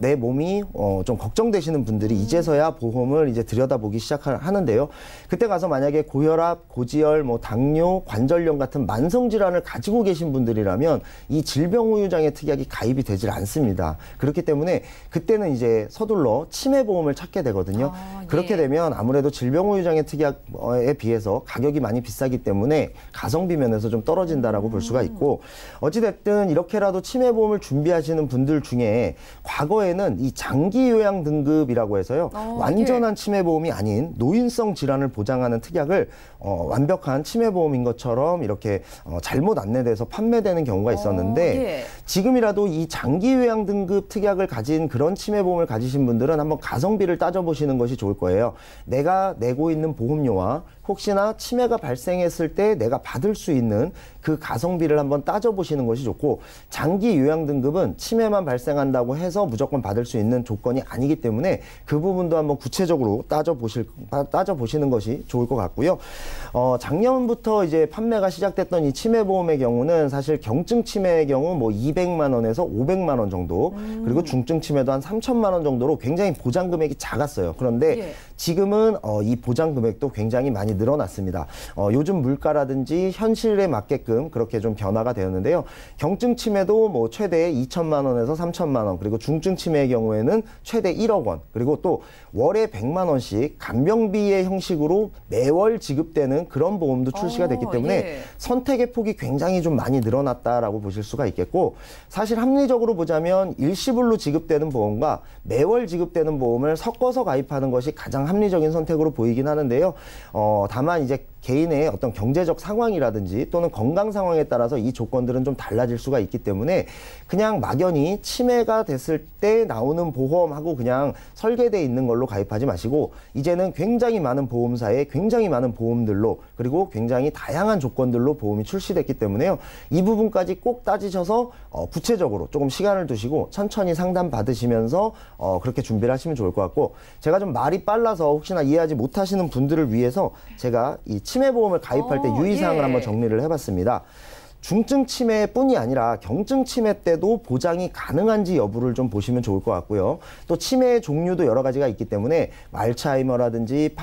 내 몸이 좀 걱정되시는 분들이 이제서야 보험을 이제 들여다보기 시작하는데요. 그때 가서 만약에 고혈압, 고지혈, 뭐 당뇨, 관절염 같은 만성 질환을 가지고 계신 분들이라면 이 질병 후유장애 특약이 가입이 되질 않습니다. 그렇기 때문에 그때는 이제 서둘러 치매 보험을 찾게 되거든요. 그렇게 되면 아무래도 질병후유장애 특약에 비해서 가격이 많이 비싸기 때문에 가성비 면에서 좀 떨어진다라고 볼 수가 있고, 어찌됐든 이렇게라도 치매보험을 준비하시는 분들 중에 과거에는 이 장기요양 등급이라고 해서요, 완전한 치매보험이 아닌 노인성 질환을 보장하는 특약을 완벽한 치매보험인 것처럼 이렇게 잘못 안내돼서 판매되는 경우가 있었는데, 지금이라도 이 장기요양 등급 특약을 가진 그런 치매보험을 가지신 분들은 한번 가성비를 따져보시는 것이 좋을 거예요. 내가 내고 있는 보험료와 혹시나 치매가 발생했을 때 내가 받을 수 있는 그 가성비를 한번 따져보시는 것이 좋고, 장기 요양 등급은 치매만 발생한다고 해서 무조건 받을 수 있는 조건이 아니기 때문에 그 부분도 한번 구체적으로 따져보시는 것이 좋을 것 같고요. 작년부터 이제 판매가 시작됐던 이 치매보험의 경우는 사실 경증 치매의 경우 뭐 200만 원에서 500만 원 정도, 그리고 중증 치매도 한 3천만 원 정도로 굉장히 보장 금액이 작았어요. 그런데 지금은 이 보장 금액도 굉장히 많이 늘어났습니다. 요즘 물가라든지 현실에 맞게끔 그렇게 좀 변화가 되었는데요. 경증 치매도 뭐 최대 2천만 원에서 3천만 원, 그리고 중증 치매의 경우에는 최대 1억 원, 그리고 또 월에 100만 원씩 간병비의 형식으로 매월 지급되는 그런 보험도 출시가 됐기 때문에 선택의 폭이 굉장히 좀 많이 늘어났다라고 보실 수가 있겠고, 사실 합리적으로 보자면 일시불로 지급되는 보험과 매월 지급되는 보험을 섞어서 가입하는 것이 가장 합리적인 선택으로 보이긴 하는데요. 다만 이제 개인의 어떤 경제적 상황이라든지 또는 건강 상황에 따라서 이 조건들은 좀 달라질 수가 있기 때문에 그냥 막연히 치매가 됐을 때 나오는 보험하고 그냥 설계되어 있는 걸로 가입하지 마시고, 이제는 굉장히 많은 보험사에 굉장히 많은 보험들로, 그리고 굉장히 다양한 조건들로 보험이 출시됐기 때문에요. 이 부분까지 꼭 따지셔서 구체적으로 조금 시간을 두시고 천천히 상담 받으시면서 그렇게 준비를 하시면 좋을 것 같고, 제가 좀 말이 빨라서 혹시나 이해하지 못하시는 분들을 위해서 제가 이 치매보험을 가입할 때 유의사항을 한번 정리를 해봤습니다. 중증 치매뿐이 아니라 경증 치매 때도 보장이 가능한지 여부를 좀 보시면 좋을 것 같고요. 또 치매의 종류도 여러 가지가 있기 때문에 알츠하이머라든지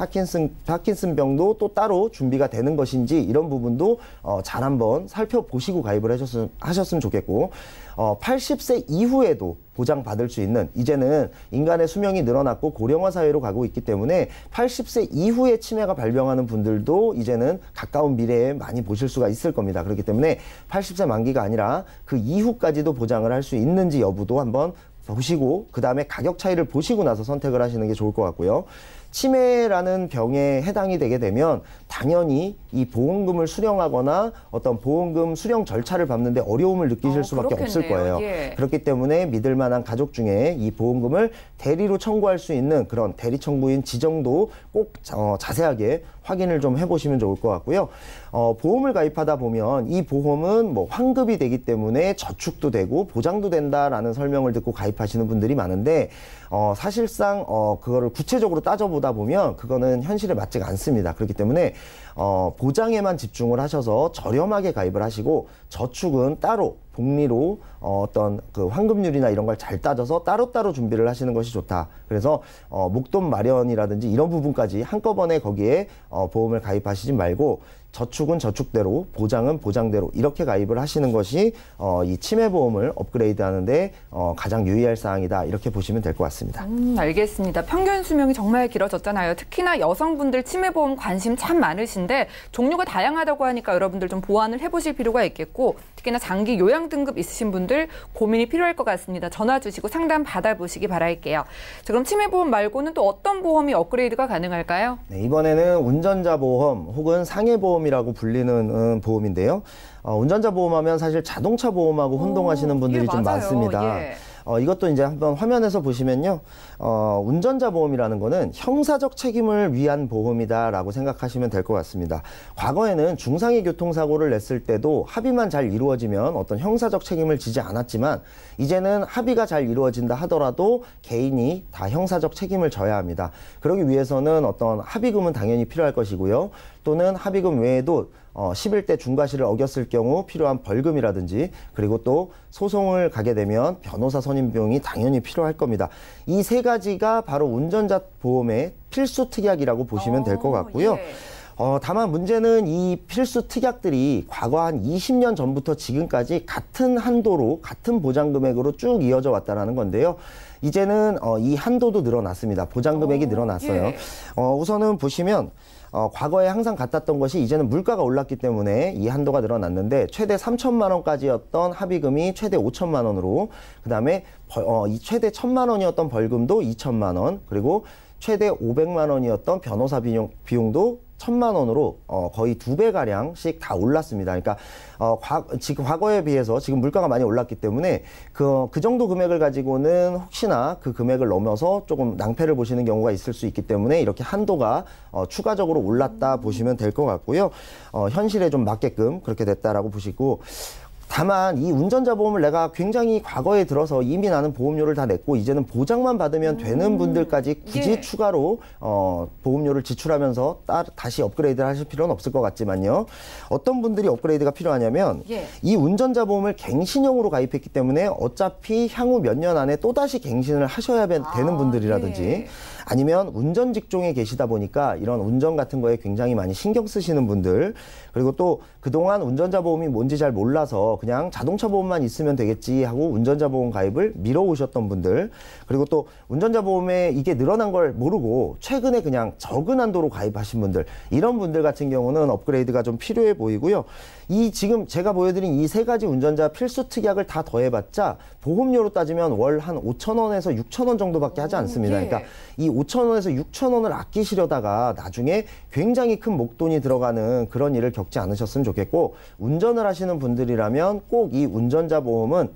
파킨슨병도 또 따로 준비가 되는 것인지 이런 부분도 잘 한번 살펴보시고 가입을 하셨으면 좋겠고, 80세 이후에도 보장받을 수 있는, 이제는 인간의 수명이 늘어났고 고령화 사회로 가고 있기 때문에 80세 이후에 치매가 발병하는 분들도 이제는 가까운 미래에 많이 보실 수가 있을 겁니다. 그렇기 때문에 80세 만기가 아니라 그 이후까지도 보장을 할 수 있는지 여부도 한번 보시고, 그 다음에 가격 차이를 보시고 나서 선택을 하시는 게 좋을 것 같고요. 치매라는 병에 해당이 되게 되면 당연히 이 보험금을 수령하거나 어떤 보험금 수령 절차를 밟는데 어려움을 느끼실 수밖에 없을 거예요. 그렇기 때문에 믿을 만한 가족 중에 이 보험금을 대리로 청구할 수 있는 그런 대리 청구인 지정도 꼭 자세하게 확인을 좀 해보시면 좋을 것 같고요. 보험을 가입하다 보면 이 보험은 뭐 환급이 되기 때문에 저축도 되고 보장도 된다라는 설명을 듣고 가입하시는 분들이 많은데, 사실상 그거를 구체적으로 따져보다 보면 그거는 현실에 맞지가 않습니다. 그렇기 때문에 보장에만 집중을 하셔서 저렴하게 가입을 하시고, 저축은 따로 복리로 어떤 그 환급률이나 이런 걸 잘 따져서 따로따로 준비를 하시는 것이 좋다. 그래서 목돈 마련이라든지 이런 부분까지 한꺼번에 거기에 보험을 가입하시지 말고, 저축은 저축대로, 보장은 보장대로 이렇게 가입을 하시는 것이 이 치매보험을 업그레이드하는데 가장 유의할 사항이다, 이렇게 보시면 될 것 같습니다. 알겠습니다. 평균 수명이 정말 길어졌잖아요. 특히나 여성분들 치매보험 관심 참 많으신데 종류가 다양하다고 하니까 여러분들 좀 보완을 해보실 필요가 있겠고, 특히나 장기 요양 등급 있으신 분들 고민이 필요할 것 같습니다. 전화 주시고 상담 받아보시기 바랄게요. 자, 그럼 치매보험 말고는 또 어떤 보험이 업그레이드가 가능할까요? 네, 이번에는 운전자 보험 혹은 상해 보험이라고 불리는 보험인데요. 운전자 보험하면 사실 자동차 보험하고 혼동하시는 분들이 좀 많습니다. 이것도 이제 한번 화면에서 보시면요. 운전자 보험이라는 거는 형사적 책임을 위한 보험이다라고 생각하시면 될 것 같습니다. 과거에는 중상해 교통사고를 냈을 때도 합의만 잘 이루어지면 어떤 형사적 책임을 지지 않았지만, 이제는 합의가 잘 이루어진다 하더라도 개인이 다 형사적 책임을 져야 합니다. 그러기 위해서는 어떤 합의금은 당연히 필요할 것이고요. 또는 합의금 외에도 11대 중과실을 어겼을 경우 필요한 벌금이라든지, 그리고 또 소송을 가게 되면 변호사 선임 비용이 당연히 필요할 겁니다. 이 세 가지가 바로 운전자 보험의 필수 특약이라고 보시면 될 것 같고요. 다만 문제는 이 필수 특약들이 과거 한 20년 전부터 지금까지 같은 한도로 같은 보장 금액으로 쭉 이어져 왔다는 건데요. 이제는 이 한도도 늘어났습니다. 보장 금액이 늘어났어요. 예. 우선은 보시면 과거에 항상 같았던 것이 이제는 물가가 올랐기 때문에 이 한도가 늘어났는데 최대 3천만 원까지였던 합의금이 최대 5천만 원으로 그다음에 이 최대 1천만 원이었던 벌금도 2천만 원 그리고 최대 500만 원이었던 변호사 비용도 1,000만 원으로 거의 2배가량씩 다 올랐습니다. 그러니까 지금 과거에 비해서 지금 물가가 많이 올랐기 때문에 그 정도 금액을 가지고는 혹시나 그 금액을 넘어서 조금 낭패를 보시는 경우가 있을 수 있기 때문에 이렇게 한도가 추가적으로 올랐다 보시면 될 것 같고요. 현실에 좀 맞게끔 그렇게 됐다라고 보시고 다만 이 운전자 보험을 내가 굉장히 과거에 들어서 이미 나는 보험료를 다 냈고 이제는 보장만 받으면 되는 분들까지 굳이 예. 추가로 보험료를 지출하면서 다시 업그레이드를 하실 필요는 없을 것 같지만요. 어떤 분들이 업그레이드가 필요하냐면 예. 이 운전자 보험을 갱신형으로 가입했기 때문에 어차피 향후 몇 년 안에 또다시 갱신을 하셔야 되는 분들이라든지 예. 아니면 운전 직종에 계시다 보니까 이런 운전 같은 거에 굉장히 많이 신경 쓰시는 분들 그리고 또 그동안 운전자 보험이 뭔지 잘 몰라서 그냥 자동차 보험만 있으면 되겠지 하고 운전자 보험 가입을 미뤄오셨던 분들 그리고 또 운전자 보험에 이게 늘어난 걸 모르고 최근에 그냥 적은 한도로 가입하신 분들 이런 분들 같은 경우는 업그레이드가 좀 필요해 보이고요. 이 지금 제가 보여드린 이 세 가지 운전자 필수 특약을 다 더해봤자 보험료로 따지면 월 한 5,000원에서 6,000원 정도밖에 하지 않습니다. 예. 그러니까 이 5,000원에서 6,000원을 아끼시려다가 나중에 굉장히 큰 목돈이 들어가는 그런 일을 겪지 않으셨으면 좋겠고 운전을 하시는 분들이라면 꼭 이 운전자 보험은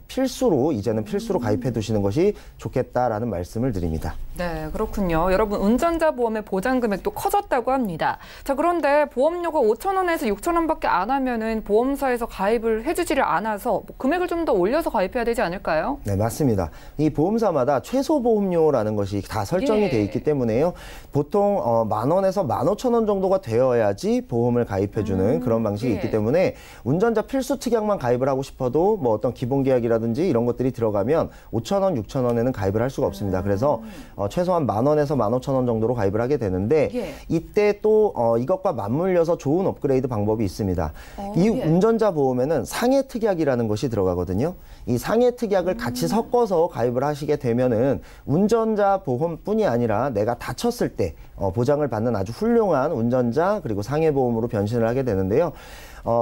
이제는 필수로 가입해 두시는 것이 좋겠다라는 말씀을 드립니다. 네, 그렇군요. 여러분 운전자 보험의 보장 금액도 커졌다고 합니다. 자, 그런데 보험료가 5,000원에서 6,000원밖에 안 하면은 보험사에서 가입을 해주지를 않아서 금액을 좀 더 올려서 가입해야 되지 않을까요? 네, 맞습니다. 이 보험사마다 최소 보험료라는 것이 다 설정이 예. 돼 있기 때문에요. 보통 10,000원에서 15,000원 정도가 되어야지 보험을 가입해주는 그런 방식이 예. 있기 때문에 운전자 필수 특약만 가입을 하고 싶어도 뭐 어떤 기본 계약이라든지 이런 것들이 들어가면 5,000원, 6,000원에는 가입을 할 수가 없습니다. 그래서 최소한 10,000원에서 15,000원 정도로 가입을 하게 되는데 예. 이때 또 이것과 맞물려서 좋은 업그레이드 방법이 있습니다. 이 예. 운전자 보험에는 상해 특약이라는 것이 들어가거든요. 이 상해 특약을 같이 섞어서 가입을 하시게 되면은 운전자 보험뿐이 아니라 내가 다쳤을 때 보장을 받는 아주 훌륭한 운전자 그리고 상해 보험으로 변신을 하게 되는데요.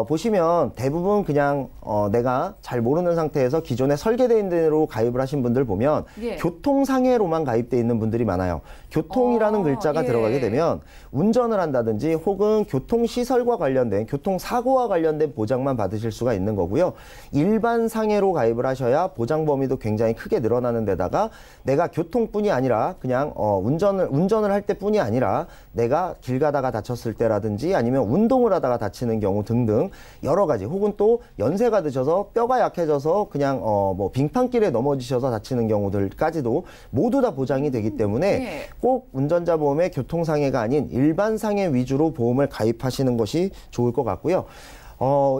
보시면 대부분 그냥 내가 잘 모르는 상태에서 기존에 설계되어 있는 대로 가입을 하신 분들 보면 예. 교통상해로만 가입되어 있는 분들이 많아요. 교통이라는 글자가 예. 들어가게 되면 운전을 한다든지 혹은 교통시설과 관련된 교통사고와 관련된 보장만 받으실 수가 있는 거고요. 일반 상해로 가입을 하셔야 보장 범위도 굉장히 크게 늘어나는 데다가 내가 교통뿐이 아니라 그냥 운전을 할 때뿐이 아니라 내가 길 가다가 다쳤을 때라든지 아니면 운동을 하다가 다치는 경우 등등 여러 가지 혹은 또 연세가 드셔서 뼈가 약해져서 그냥 뭐 빙판길에 넘어지셔서 다치는 경우들까지도 모두 다 보장이 되기 때문에 예. 꼭 운전자 보험의 교통상해가 아닌 일반 상해 위주로 보험을 가입하시는 것이 좋을 것 같고요.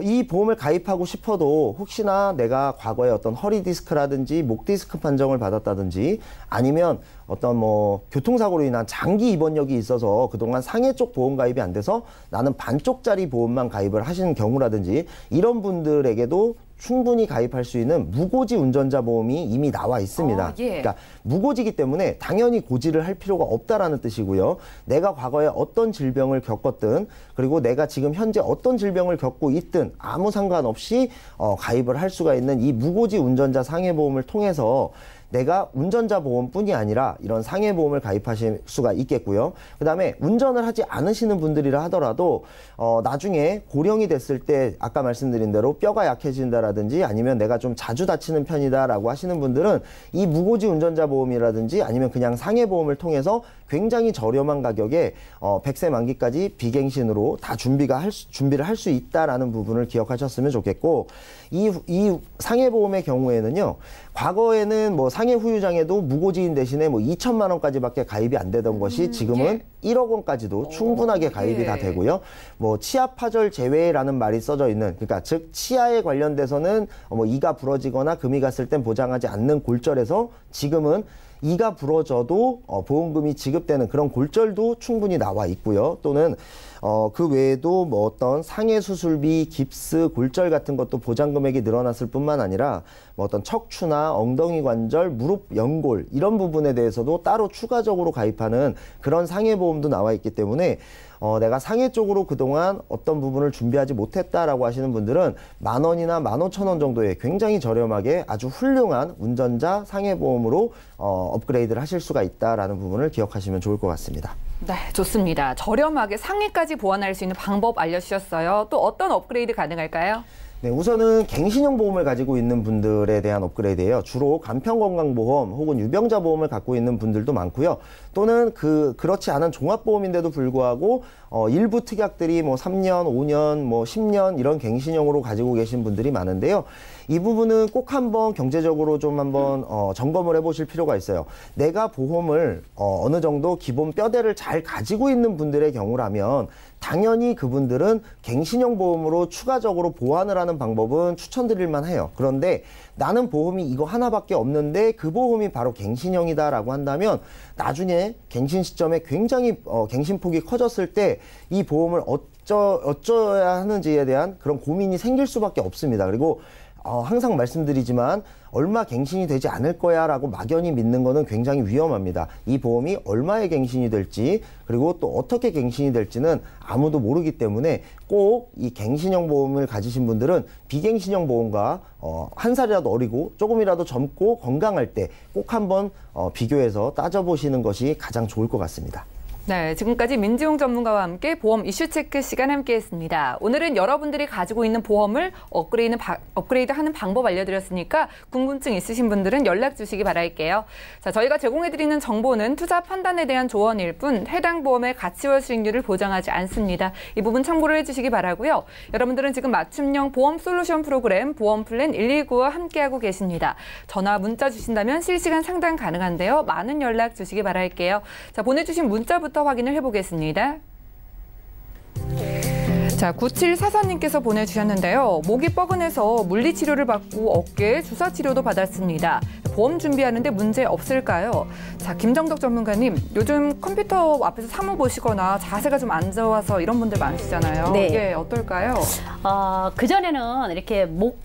이 보험을 가입하고 싶어도 혹시나 내가 과거에 어떤 허리 디스크라든지 목 디스크 판정을 받았다든지 아니면 어떤 뭐 교통사고로 인한 장기 입원력이 있어서 그동안 상해 쪽 보험 가입이 안 돼서 나는 반쪽짜리 보험만 가입을 하시는 경우라든지 이런 분들에게도 충분히 가입할 수 있는 무고지 운전자 보험이 이미 나와 있습니다. 예. 그러니까 무고지기 때문에 당연히 고지를 할 필요가 없다라는 뜻이고요. 내가 과거에 어떤 질병을 겪었든 그리고 내가 지금 현재 어떤 질병을 겪고 있든 아무 상관없이 가입을 할 수가 있는 이 무고지 운전자 상해보험을 통해서 내가 운전자 보험뿐이 아니라 이런 상해보험을 가입하실 수가 있겠고요. 그다음에 운전을 하지 않으시는 분들이라 하더라도 나중에 고령이 됐을 때 아까 말씀드린 대로 뼈가 약해진다라든지 아니면 내가 좀 자주 다치는 편이다라고 하시는 분들은 이 무고지 운전자 보험이라든지 아니면 그냥 상해보험을 통해서 굉장히 저렴한 가격에 100세 만기까지 비갱신으로 다 준비를 할 수 있다라는 부분을 기억하셨으면 좋겠고 이 상해보험의 경우에는요. 과거에는 뭐 상해 후유장애도 무고지인 대신에 뭐 2천만 원까지밖에 가입이 안 되던 것이 지금은 1억 원까지도 충분하게 가입이 다 되고요. 뭐 치아 파절 제외라는 말이 써져 있는, 그러니까 즉 치아에 관련돼서는 뭐 이가 부러지거나 금이 갔을 땐 보장하지 않는 골절에서 지금은 이가 부러져도 보험금이 지급되는 그런 골절도 충분히 나와 있고요. 또는 그 외에도 뭐 어떤 상해 수술비, 깁스, 골절 같은 것도 보장 금액이 늘어났을 뿐만 아니라 뭐 어떤 척추나 엉덩이 관절, 무릎 연골 이런 부분에 대해서도 따로 추가적으로 가입하는 그런 상해 보험도 나와 있기 때문에 내가 상해 쪽으로 그동안 어떤 부분을 준비하지 못했다라고 하시는 분들은 10,000원이나 15,000원 정도의 굉장히 저렴하게 아주 훌륭한 운전자 상해 보험으로 업그레이드를 하실 수가 있다라는 부분을 기억하시면 좋을 것 같습니다. 네, 좋습니다. 저렴하게 상해까지 보완할 수 있는 방법 알려주셨어요. 또 어떤 업그레이드 가능할까요? 네, 우선은 갱신형 보험을 가지고 있는 분들에 대한 업그레이드예요. 주로 간편건강보험 혹은 유병자 보험을 갖고 있는 분들도 많고요. 또는 그렇지 않은 종합보험인데도 불구하고 일부 특약들이 뭐 3년, 5년, 뭐 10년 이런 갱신형으로 가지고 계신 분들이 많은데요. 이 부분은 꼭 한번 경제적으로 좀 한번 점검을 해보실 필요가 있어요. 내가 보험을 어느 정도 기본 뼈대를 잘 가지고 있는 분들의 경우라면 당연히 그분들은 갱신형 보험으로 추가적으로 보완을 하는 방법은 추천드릴 만해요. 그런데 나는 보험이 이거 하나밖에 없는데 그 보험이 바로 갱신형이다라고 한다면 나중에 갱신 시점에 굉장히 갱신폭이 커졌을 때 이 보험을 어쩌야 하는지에 대한 그런 고민이 생길 수밖에 없습니다. 그리고 항상 말씀드리지만 얼마 갱신이 되지 않을 거야 라고 막연히 믿는 거는 굉장히 위험합니다. 이 보험이 얼마에 갱신이 될지 그리고 또 어떻게 갱신이 될지는 아무도 모르기 때문에 꼭 이 갱신형 보험을 가지신 분들은 비갱신형 보험과 한 살이라도 어리고 조금이라도 젊고 건강할 때 꼭 한번 비교해서 따져보시는 것이 가장 좋을 것 같습니다. 네, 지금까지 민지용 전문가와 함께 보험 이슈 체크 시간 함께했습니다. 오늘은 여러분들이 가지고 있는 보험을 업그레이드하는 방법 알려드렸으니까 궁금증 있으신 분들은 연락 주시기 바랄게요. 자, 저희가 제공해드리는 정보는 투자 판단에 대한 조언일 뿐 해당 보험의 가치와 수익률을 보장하지 않습니다. 이 부분 참고를 해주시기 바라고요. 여러분들은 지금 맞춤형 보험 솔루션 프로그램 보험 플랜 119와 함께하고 계십니다. 전화, 문자 주신다면 실시간 상담 가능한데요. 많은 연락 주시기 바랄게요. 자, 보내주신 문자부터 확인을 해보겠습니다. 자, 9744님께서 보내주셨는데요. 목이 뻐근해서 물리치료를 받고 어깨에 주사치료도 받았습니다. 보험 준비하는데 문제 없을까요? 자, 김정덕 전문가님, 요즘 컴퓨터 앞에서 사무 보시거나 자세가 좀 안 좋아서 이런 분들 많으시잖아요. 네. 이게 어떨까요? 그전에는 이렇게 목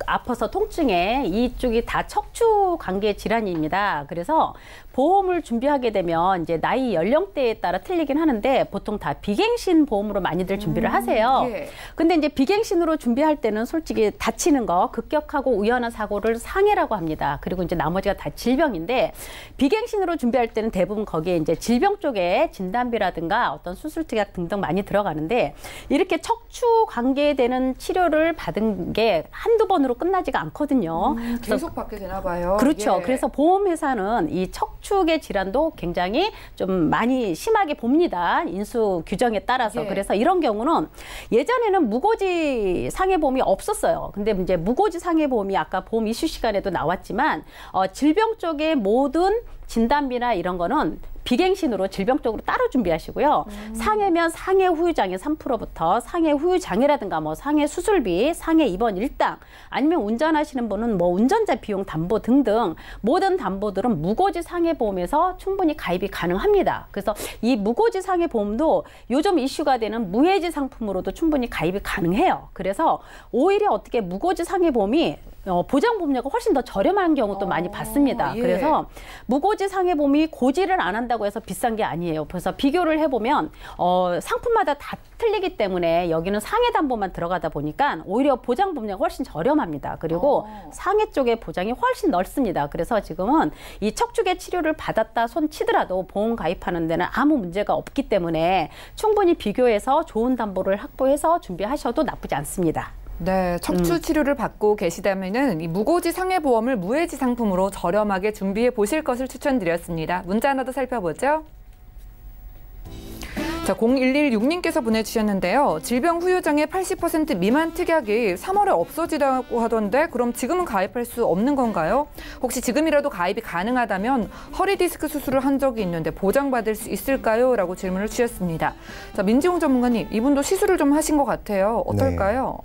아파서 통증에 이쪽이 다 척추 관계 질환입니다. 그래서 보험을 준비하게 되면 이제 나이 연령대에 따라 틀리긴 하는데 보통 다 비갱신 보험으로 많이들 준비를 하세요. 예. 근데 이제 비갱신으로 준비할 때는 솔직히 다치는 거, 급격하고 우연한 사고를 상해라고 합니다. 그리고 이제 나머지가 다 질병인데 비갱신으로 준비할 때는 대부분 거기에 이제 질병 쪽에 진단비라든가 어떤 수술 특약 등등 많이 들어가는데 이렇게 척추 관계되는 치료를 받은 게 한두 번으로 끝나지가 않거든요. 계속 받게 되나 봐요. 그렇죠. 예. 그래서 보험회사는 이 척추의 질환도 굉장히 좀 많이 심하게 봅니다. 인수 규정에 따라서. 예. 그래서 이런 경우는 예전에는 무고지 상해보험이 없었어요. 근데 이제 무고지 상해보험이 아까 보험 이슈 시간에도 나왔지만 질병 쪽의 모든 진단비나 이런 거는 비갱신으로 질병 쪽으로 따로 준비하시고요. 상해면 상해 후유장애 3%부터 상해 후유장애라든가 뭐 상해 수술비, 상해 입원 일당, 아니면 운전하시는 분은 뭐 운전자 비용 담보 등등 모든 담보들은 무고지 상해보험에서 충분히 가입이 가능합니다. 그래서 이 무고지 상해보험도 요즘 이슈가 되는 무해지 상품으로도 충분히 가입이 가능해요. 그래서 오히려 어떻게 무고지 상해보험이 보장 보험료가 훨씬 더 저렴한 경우도 많이 봤습니다. 예. 그래서 무고지 상해보험이 고지를 안 한다고 해서 비싼 게 아니에요. 그래서 비교를 해보면 상품마다 다 틀리기 때문에 여기는 상해 담보만 들어가다 보니까 오히려 보장 보험료가 훨씬 저렴합니다. 그리고 상해 쪽의 보장이 훨씬 넓습니다. 그래서 지금은 이 척추계 치료를 받았다 손 치더라도 보험 가입하는 데는 아무 문제가 없기 때문에 충분히 비교해서 좋은 담보를 확보해서 준비하셔도 나쁘지 않습니다. 네, 척추 치료를 받고 계시다면은 이 무고지 상해보험을 무해지 상품으로 저렴하게 준비해 보실 것을 추천드렸습니다. 문자 하나 더 살펴보죠. 자, 0116님께서 보내주셨는데요. 질병 후유장애 80% 미만 특약이 3월에 없어지다고 하던데 그럼 지금은 가입할 수 없는 건가요? 혹시 지금이라도 가입이 가능하다면 허리 디스크 수술을 한 적이 있는데 보장받을 수 있을까요? 라고 질문을 주셨습니다. 자, 민지용 전문가님, 이분도 시술을 좀 하신 것 같아요. 어떨까요? 네.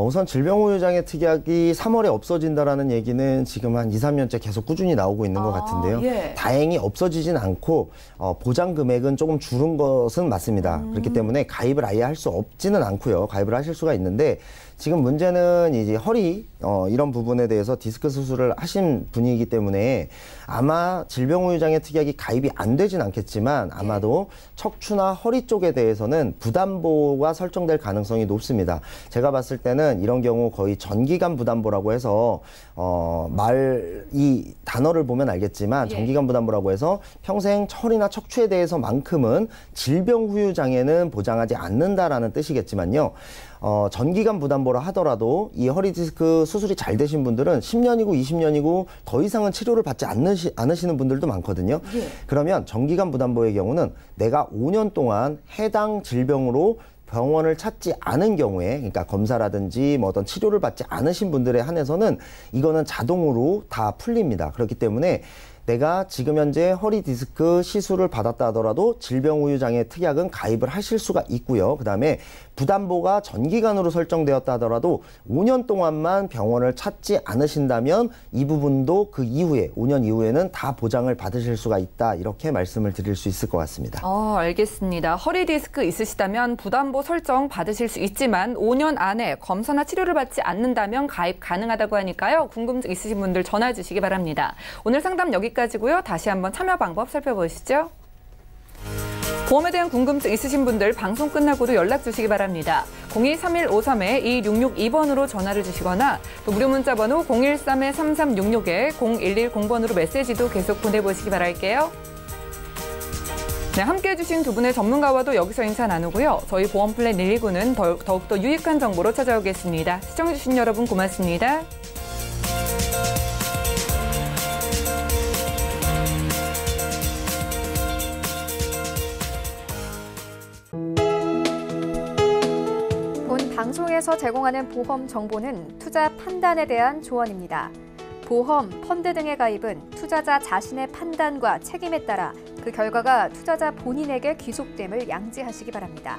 우선 질병후유장애 특약이 3월에 없어진다라는 얘기는 지금 한 2, 3년째 계속 꾸준히 나오고 있는 것 같은데요. 예. 다행히 없어지진 않고 보장 금액은 조금 줄은 것은 맞습니다. 그렇기 때문에 가입을 아예 할 수 없지는 않고요. 가입을 하실 수가 있는데 지금 문제는 이제 허리 이런 부분에 대해서 디스크 수술을 하신 분이기 때문에 아마 질병후유장애 특약이 가입이 안 되진 않겠지만 아마도 척추나 허리 쪽에 대해서는 부담보가 설정될 가능성이 높습니다. 제가 봤을 때는 이런 경우 거의 전기간 부담보라고 해서 이 단어를 보면 알겠지만 전기간 부담보라고 해서 평생 허리나 척추에 대해서만큼은 질병후유장애는 보장하지 않는다라는 뜻이겠지만요. 전기간 부담보라 하더라도 이 허리 디스크 수술이 잘 되신 분들은 10년이고 20년이고 더 이상은 치료를 받지 않으시는 분들도 많거든요. 그러면 전기간 부담보의 경우는 내가 5년 동안 해당 질병으로 병원을 찾지 않은 경우에, 그러니까 검사라든지 뭐 어떤 치료를 받지 않으신 분들에 한해서는 이거는 자동으로 다 풀립니다. 그렇기 때문에 내가 지금 현재 허리 디스크 시술을 받았다 하더라도 질병후유장애 특약은 가입을 하실 수가 있고요. 그다음에 부담보가 전기간으로 설정되었다 하더라도 5년 동안만 병원을 찾지 않으신다면 이 부분도 그 이후에 5년 이후에는 다 보장을 받으실 수가 있다. 이렇게 말씀을 드릴 수 있을 것 같습니다. 알겠습니다. 허리 디스크 있으시다면 부담보 설정 받으실 수 있지만 5년 안에 검사나 치료를 받지 않는다면 가입 가능하다고 하니까요. 궁금증 있으신 분들 전화 주시기 바랍니다. 오늘 상담 여기까지고요. 다시 한번 참여 방법 살펴보시죠. 보험에 대한 궁금증 있으신 분들 방송 끝나고도 연락 주시기 바랍니다. 023153-2662번으로 전화를 주시거나 또 무료 문자 번호 013-3366에 0110번으로 메시지도 계속 보내보시기 바랄게요. 네, 함께해 주신 두 분의 전문가와도 여기서 인사 나누고요. 저희 보험 플랜 119는 더욱더 유익한 정보로 찾아오겠습니다. 시청해 주신 여러분 고맙습니다. 방송에서 제공하는 보험 정보는 투자 판단에 대한 조언입니다. 보험, 펀드 등의 가입은 투자자 자신의 판단과 책임에 따라 그 결과가 투자자 본인에게 귀속됨을 양지하시기 바랍니다.